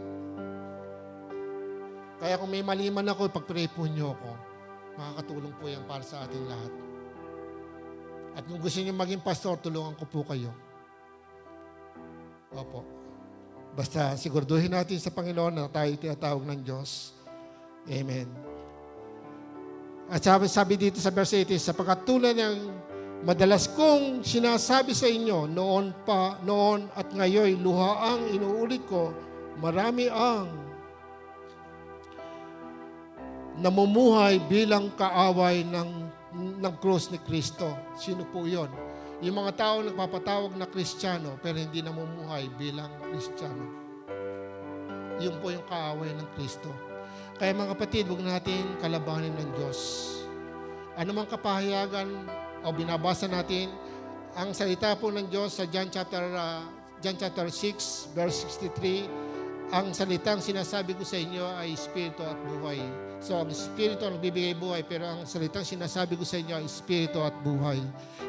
Kaya kung may mali man ako, pag-pray po niyo ako, makakatulong po yan para sa ating lahat. At kung gusto niyo maging pastor, tulungan ko po kayo. Opo. Basta siguraduhin natin sa Panginoon na tayo tinatawag ng Diyos. Amen. At sabi dito sa verse 18, sapagkat tulad ng madalas kong sinasabi sa inyo, noon at ngayon, luhaang inuulit ko, marami ang namumuhay bilang kaaway ng krus ni Kristo. Sino po yun? Yung mga tao nagpapatawag na Kristiyano pero hindi namumuhay bilang Kristiyano. Yun po yung kaaway ng Kristo. Kaya mga kapatid, huwag natin kalabanin ng Diyos. Ano mang kapahayagan o binabasa natin, ang salita po ng Diyos sa John chapter 6, verse 63, ang salitang sinasabi ko sa inyo ay Espiritu at buhay. So, ang Espiritu ang nagbibigay buhay, pero ang salitang sinasabi ko sa inyo ay Espiritu at buhay.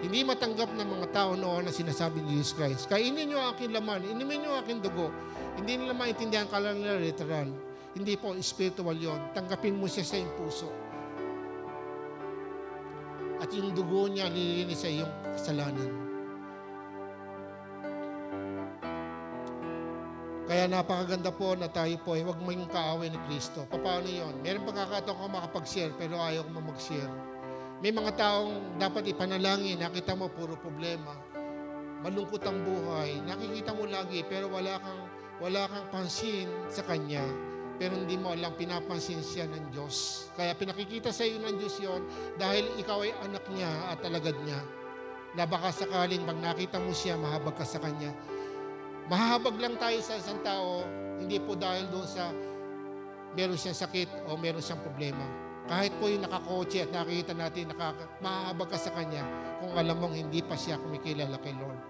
Hindi matanggap ng mga tao noon na sinasabi ni Jesus Christ. Kainin niyo ang aking laman, inumin niyo ang aking dugo. Hindi nila maintindihan, kala nila literal. Hindi po, spiritual yon. Tanggapin mo siya sa iyong puso. At yung dugo niya, nilinis sa iyong kasalanan. Kaya napakaganda po na tayo po ay huwag maging kaaway ni Kristo. Paano yun? Meron pagkakataon ko makapag-share, pero ayaw ko mag-share. May mga taong dapat ipanalangin, nakita mo puro problema. Malungkot ang buhay, nakikita mo lagi, pero wala kang pansin sa Kanya. Pero hindi mo alam, pinapansin siya ng Diyos. Kaya pinakikita sa iyo ng Diyos yon dahil ikaw ay anak niya at alagad niya. Na baka sakaling pag nakita mo siya, mahabag ka sa Kanya. Mahahabag lang tayo sa isang tao, hindi po dahil doon sa meron siyang sakit o meron siyang problema. Kahit po yung nakakotse at nakikita natin, mahahabag ka sa Kanya kung alam mong hindi pa siya kumikilala kay Lord.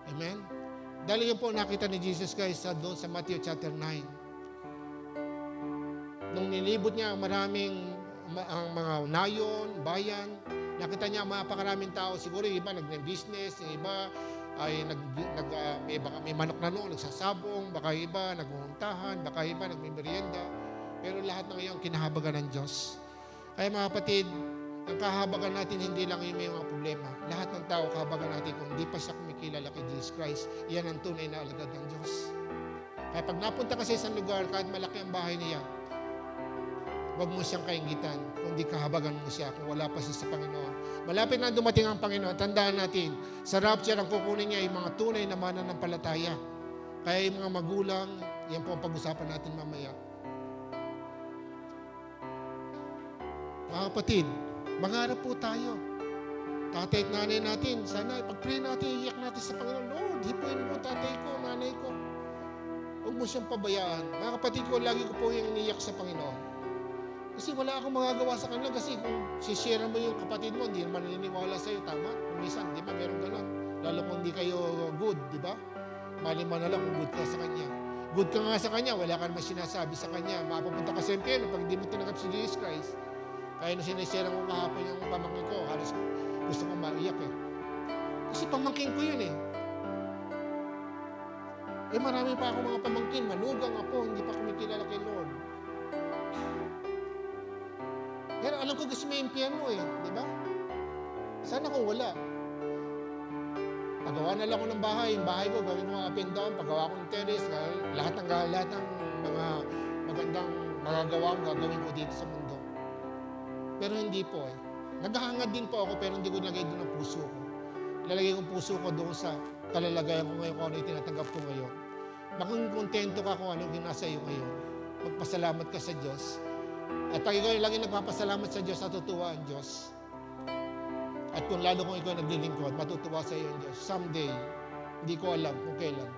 Amen? Dahil yun po nakita ni Jesus Christ doon sa Matthew chapter 9. Nung nilibot niya ang maraming ang mga nayon, bayan, Nakita niya mapakaraming tao, siguro yung iba nag-business, yung iba ay may manok na noon, nagsasabong, baka yung iba nagmumuntahan, baka yung iba nagmimerienda. Pero lahat ng iyon kinahabagan ng Diyos. Kaya mga kapatid, ang kahabagan natin hindi lang yung may mga problema. Lahat ng tao kahabagan natin kung hindi pa siya kumikilala kay Jesus Christ. Yan ang tunay na alagad ng Diyos. Kaya pag napunta ka sa isang lugar, kahit malaki ang bahay niya, huwag mo siyang kaingitan, kundi kahabagan mo siya kung wala pa siya sa Panginoon. Malapit na dumating ang Panginoon, tandaan natin, sa rapture ang kukunin niya yung mga tunay na mananampalataya. Kaya yung mga magulang, yan po ang pag-usapan natin mamaya. Mga kapatid, mangarap po tayo. Tatay at nanay natin, sana pag-pray natin, iyak natin sa Panginoon, Lord, hipuin mo tatay ko, nanay ko. Huwag mo siyang pabayaan. Mga kapatid ko, lagi ko po yung iniyak sa Panginoon. Kasi wala akong magagawa sa kanila kasi kung sishare mo yung kapatid mo, hindi naman naniniwala sa'yo, tama? Kung minsan, di ba, meron ganon. Lalo kung hindi kayo good, di ba? Mali mo na lang kung good ka sa kanya. Good ka nga sa kanya, wala ka naman sinasabi sa kanya. Mapapunta ka sa impyerno pag hindi mo tinanggap si Jesus Christ. Kaya nung sinishare ko kahapon yung pamangkin ko, halos gusto kong maiyak eh. Kasi pamangkin ko yun eh. Marami pa akong mga pamangkin, manugang ako, hindi pa kumikilala kay Lord. Pero alam ko kasi may impyerno eh, di ba? Sana kung wala. Pagawa na lang ako ng bahay, yung bahay ko, gawin ko up and down, pagawa ko ng terrace, lahat ng mga magandang magagawa ko, gagawin ko dito sa mundo. Pero hindi po eh. Naghahangad din po ako, pero hindi ko nilagay doon ang puso ko. Ilalagay ko ang puso ko doon sa kalalagayan ko ngayon, kung ano yung tinatanggap ko ngayon. Maging kontento ka kung anong nasa iyo ngayon. Magpasalamat ka sa Diyos. At pag ikaw lagi nagpapasalamat sa Diyos, natutuwa ang Diyos. At kung lalo kung ikaw naglilingkod, matutuwa sa iyo ang Diyos. Someday, hindi ko alam kung kailan,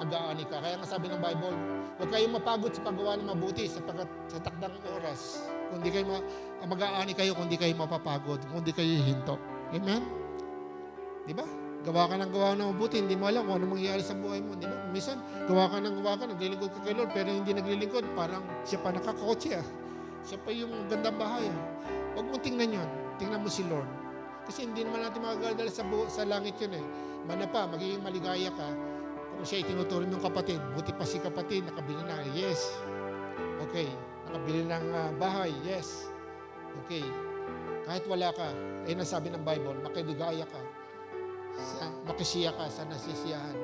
mag-aani ka. Kaya nga sabi ng Bible, huwag kayong mapagod sa paggawa ng mabuti sapagkat sa takdang oras. Kung di kayo mag-aani kayo, kung di kayo mapapagod, kung di kayo hihinto. Amen? Di ba? Gawa ka ng mabuti, hindi mo alam kung ano mangyayari sa buhay mo, di ba? Minsan, gawa ka, naglilingkod ka kay Lord, pero hindi naglilingkod, parang siya pa nakakotse ah. Siya pa yung gandang bahay ah. Huwag mo tingnan yun. Tingnan mo si Lord. Kasi hindi naman natin magagagal sa langit yun eh. Mana pa, magiging maligaya ka. Kung siya itinuturing ng kapatid, buti pa si kapatid, nakabili na, yes. Okay. Nakabili ng bahay, yes. Okay. Kahit wala ka, ay nasabi ng Bible, makiligaya ka. Makisiya ka sa nasisiyahan,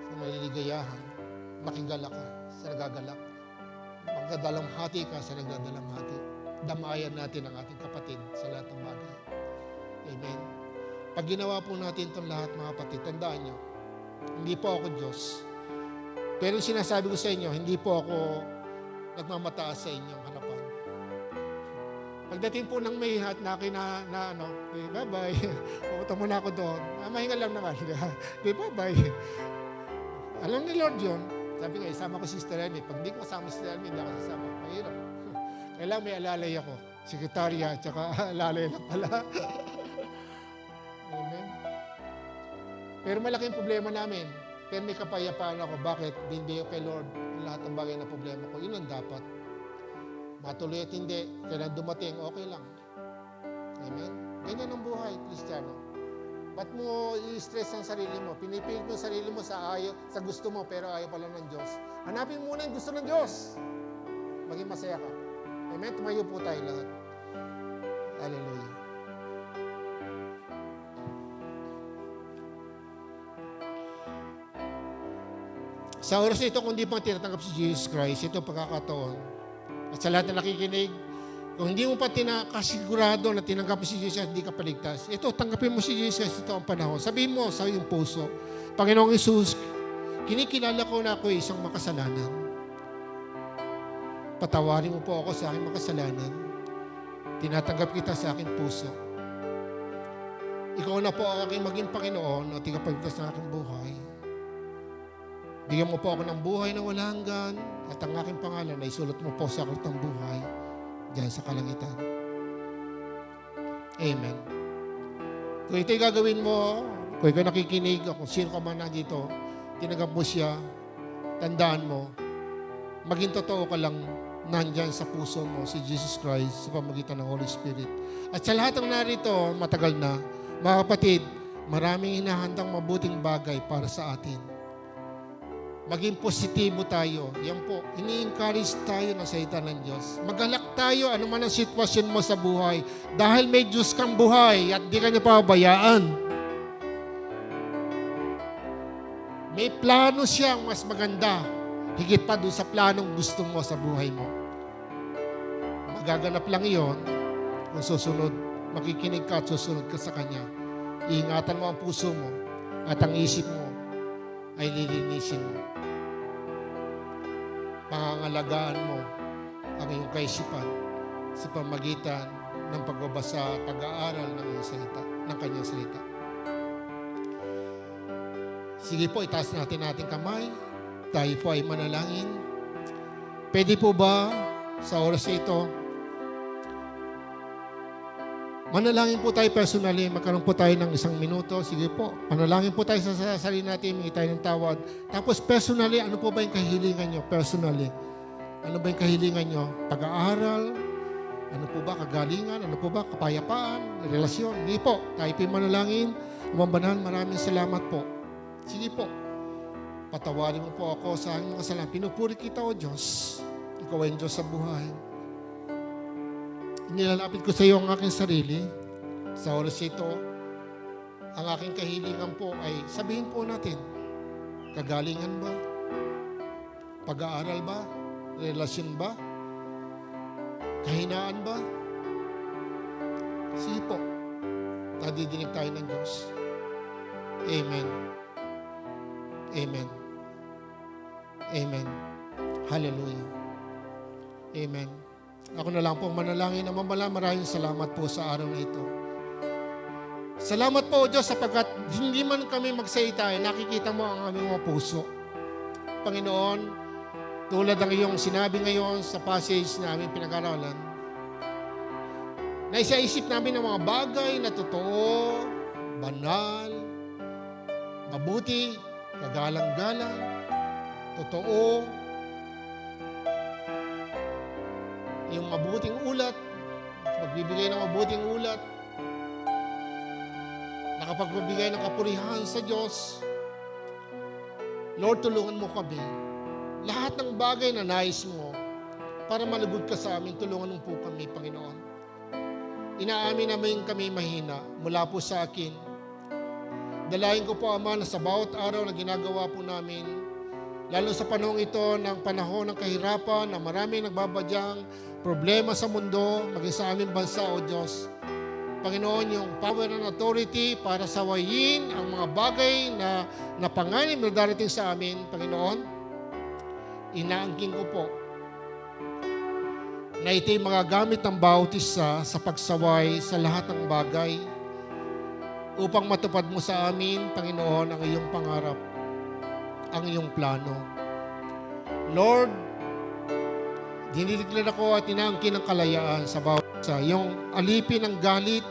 sa naliligayahan, makigala ka sa nagagalak, magdadalamhati ka sa nagdadalamhati. Damayan natin ang ating kapatid sa lahat ng bagay. Amen. Pag ginawa po natin itong lahat mga kapatid, tandaan nyo, hindi po ako Diyos. Pero sinasabi ko sa inyo, hindi po ako nagmamataas sa inyong hanapan. Pagdating po ng may hat na bye-bye. Pupunta muna ako doon. Mahinga lang naman. Bye-bye. Alam ni Lord yun. Sabi nga, isama ko si Sister Elmy. Pag hindi ko kasama si Sister Elmy, hindi ako sasama. Mahirap. Kailangan may alalay ako. Sekretarya, tsaka alalay lang pala. Amen. Pero malaking problema namin. Pero may kapayapaan ako. Bakit? Binibigay ko kay Lord lahat ng bagay na problema ko. Yun ang dapat. Matuloy at hindi, kailan dumating, okay lang. Amen? Ganyan ang buhay, Kristiyano. Ba't mo i-stress ang sarili mo? Pinipilit mo ang sarili mo sa gusto mo, pero ayaw pala ng Diyos. Hanapin muna yung gusto ng Diyos. Maging masaya ka. Amen? Tumayo po tayo lahat. Hallelujah. Sa oras na ito, kung di pa tinatanggap si Jesus Christ, ito pagkakataon. At sa lahat na nakikinig, kung hindi mo pa tinakasigurado na tinanggap mo si Jesus, hindi ka paligtas. Ito, tanggapin mo si Jesus, ito ang panahon. Sabihin mo sa iyong puso, Panginoong Hesus, kinikilala ko na ako isang makasalanan. Patawarin mo po ako sa aking makasalanan. Tinatanggap kita sa aking puso. Ikaw na po ang aking maging Panginoon at tigapagligtas ng aking buhay. Bigyan mo po ako ng buhay na walang hanggan at ang aking pangalan ay isulat mo po sa aklat ng buhay diyan sa kalangitan. Amen. Kung ito'y gagawin mo, kung ikaw nakikinig, o kung sino ka man nandito, tinanggap mo siya, tandaan mo, maging totoo ka lang nandyan sa puso mo si Jesus Christ sa pamagitan ng Holy Spirit. At sa lahat ng narito, matagal na, mga kapatid, maraming hinahandang mabuting bagay para sa atin. Maging positibo tayo. Yan po, ini-encourage tayo ng salita ng Diyos. Magalak tayo, ano man ang sitwasyon mo sa buhay. Dahil may Diyos kang buhay at di ka niya pabayaan. May plano siyang mas maganda. Higit pa doon sa planong gusto mo sa buhay mo. Magaganap lang iyon kung susunod. Makikinig ka at susunod ka sa Kanya. Iingatan mo ang puso mo at ang isip mo ay lilinisin mo. Pangangalagaan mo ang iyong kaisipan sa pamagitan ng pagbabasa at pag-aaral ng iyong salita, ng Kanyang salita. Sige po, itaas natin ating kamay. Tayo po ay manalangin. Pwede po ba sa oras ito, manalangin po tayo personally, magkaroon po tayo ng 1 minuto. Sige po, manalangin po tayo sa sarili natin, hingi tayo ng tawad. Tapos personally, ano po ba yung kahilingan nyo? Personally, ano ba yung kahilingan nyo? Pag-aaral? Ano po ba kagalingan? Ano po ba kapayapaan? Relasyon? Hindi po, tayo po yung manalangin. Umambanan, maraming salamat po. Sige po, patawarin mo po ako sa aking mga kasalanan. Pinupuri kita, O Diyos. Ikaw ay Diyos sa buhay. Nilalapit ko sa iyo ang aking sarili. Sa oras ito, ang aking kahilingan po ay sabihin po natin, kagalingan ba? Pag-aaral ba? Relasyon ba? Kahinaan ba? Sige po, nadidinig tayo ng Diyos. Amen. Amen. Amen. Hallelujah. Amen. Ako na lang po manalangin. Ama, maraming salamat po sa araw na ito. Salamat po, O Diyos, sapagkat hindi man kami magsalita, nakikita mo ang aming mga puso. Panginoon, tulad ng iyong sinabi ngayon sa passage na aming pinag-aralan, na isa-isip namin ng mga bagay na totoo, banal, mabuti, kagalang-galang, totoo, yung mabuting ulat, magbibigay ng mabuting ulat, nakapagbibigay ng kapurihan sa Diyos. Lord, tulungan mo kami. Lahat ng bagay na nais mo para malugod ka sa amin, tulungan mo po kami, Panginoon. Inaamin namin kami mahina mula po sa akin. Dalayan ko po, Ama, na sa bawat araw na ginagawa po namin, lalo sa panahon ito ng panahon ng kahirapan na maraming nagbabadyang problema sa mundo, maging sa aming bansa, O Diyos. Panginoon, yung power and authority para sawayin ang mga bagay na napanganib na darating sa amin, Panginoon, inaangkin ko po na ito'y magagamit ng bautisa sa pagsaway sa lahat ng bagay upang matupad mo sa amin, Panginoon, ang iyong pangarap, ang iyong plano. Lord, dinideklara ko at inaangkin ng kalayaan sa bawat isa. Yung alipin ng galit,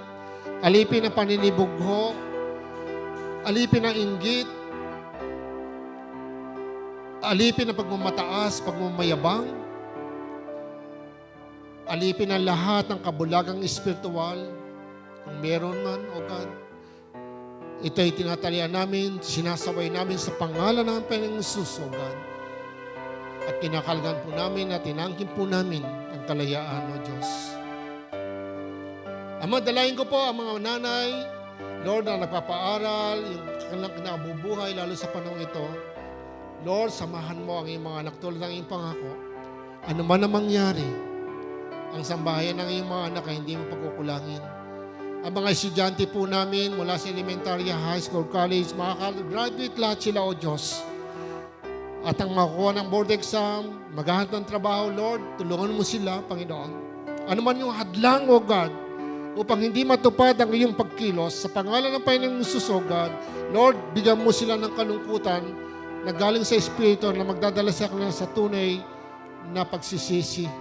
alipin ng paninibugho, alipin ng inggit, alipin ng pagmamataas, pagmamayabang, alipin ng lahat ng kabulagang espiritual, kung meron man, O God. Ito'y tinatalian namin, sinasaway namin sa pangalan ng Panginoong Jesus, O God. At kinakalgan po namin at tinangkin po namin ang kalayaan, O Diyos. Ama, dalayan ko po ang mga nanay, Lord, na nagpapaaral, yung kanilang nabubuhay, lalo sa panahon ito. Lord, samahan mo ang iyong mga anak tulad ng iyong pangako. Ano man ang mangyari, ang sambahayan ng iyong mga anak ay hindi mo pagkukulangin. Ang mga estudyante po namin mula sa elementary, high school, college, makaka-graduate lahat sila, O Diyos. At ang makuha ng board exam, maghahanap ng trabaho, Lord, tulungan mo sila, Panginoon. Ano man yung hadlang, O God, upang hindi matupad ang iyong pagkilos, sa pangalan ng Panginoong Jesus, O God, Lord, bigyan mo sila ng kalungkutan na galing sa Espiritu na magdadala sa kanila sa tunay na pagsisisi.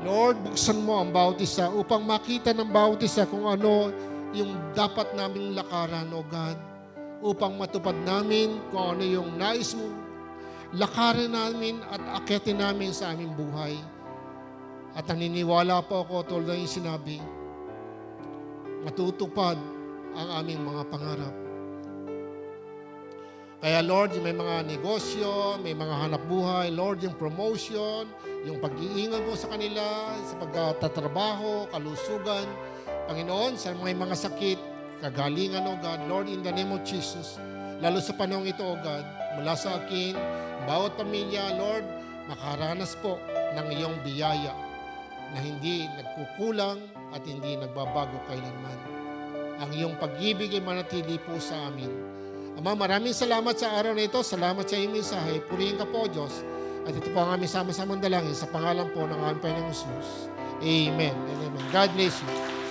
Lord, buksan mo ang bawat isa upang makita ng bawat isa kung ano yung dapat naming lakaran, O God, upang matupad namin kung ano yung nais mo lakarin namin at akitin namin sa aming buhay. At naniniwala po ako tulad ng sinabi, matutupad ang aming mga pangarap. Kaya Lord, yung may mga negosyo, may mga hanap buhay, Lord, yung promotion, yung pag-iingat mo sa kanila, sa pagtatrabaho, kalusugan, Panginoon, sa mga sakit, kagalingan, O God, Lord, in the name of Jesus, lalo sa panahon ito, O God, mula sa akin, bawat pamilya, Lord, makaranas po ng iyong biyaya na hindi nagkukulang at hindi nagbabago kailanman. Ang iyong pag-ibig ay manatili po sa amin. Ama, maraming salamat sa araw na ito. Salamat sa iyong mensahe. Purihin ka po, Diyos. At ito po ang aming sama-samang dalangin sa pangalan po ng aming Panginoong Jesus. Amen and amen. God bless you.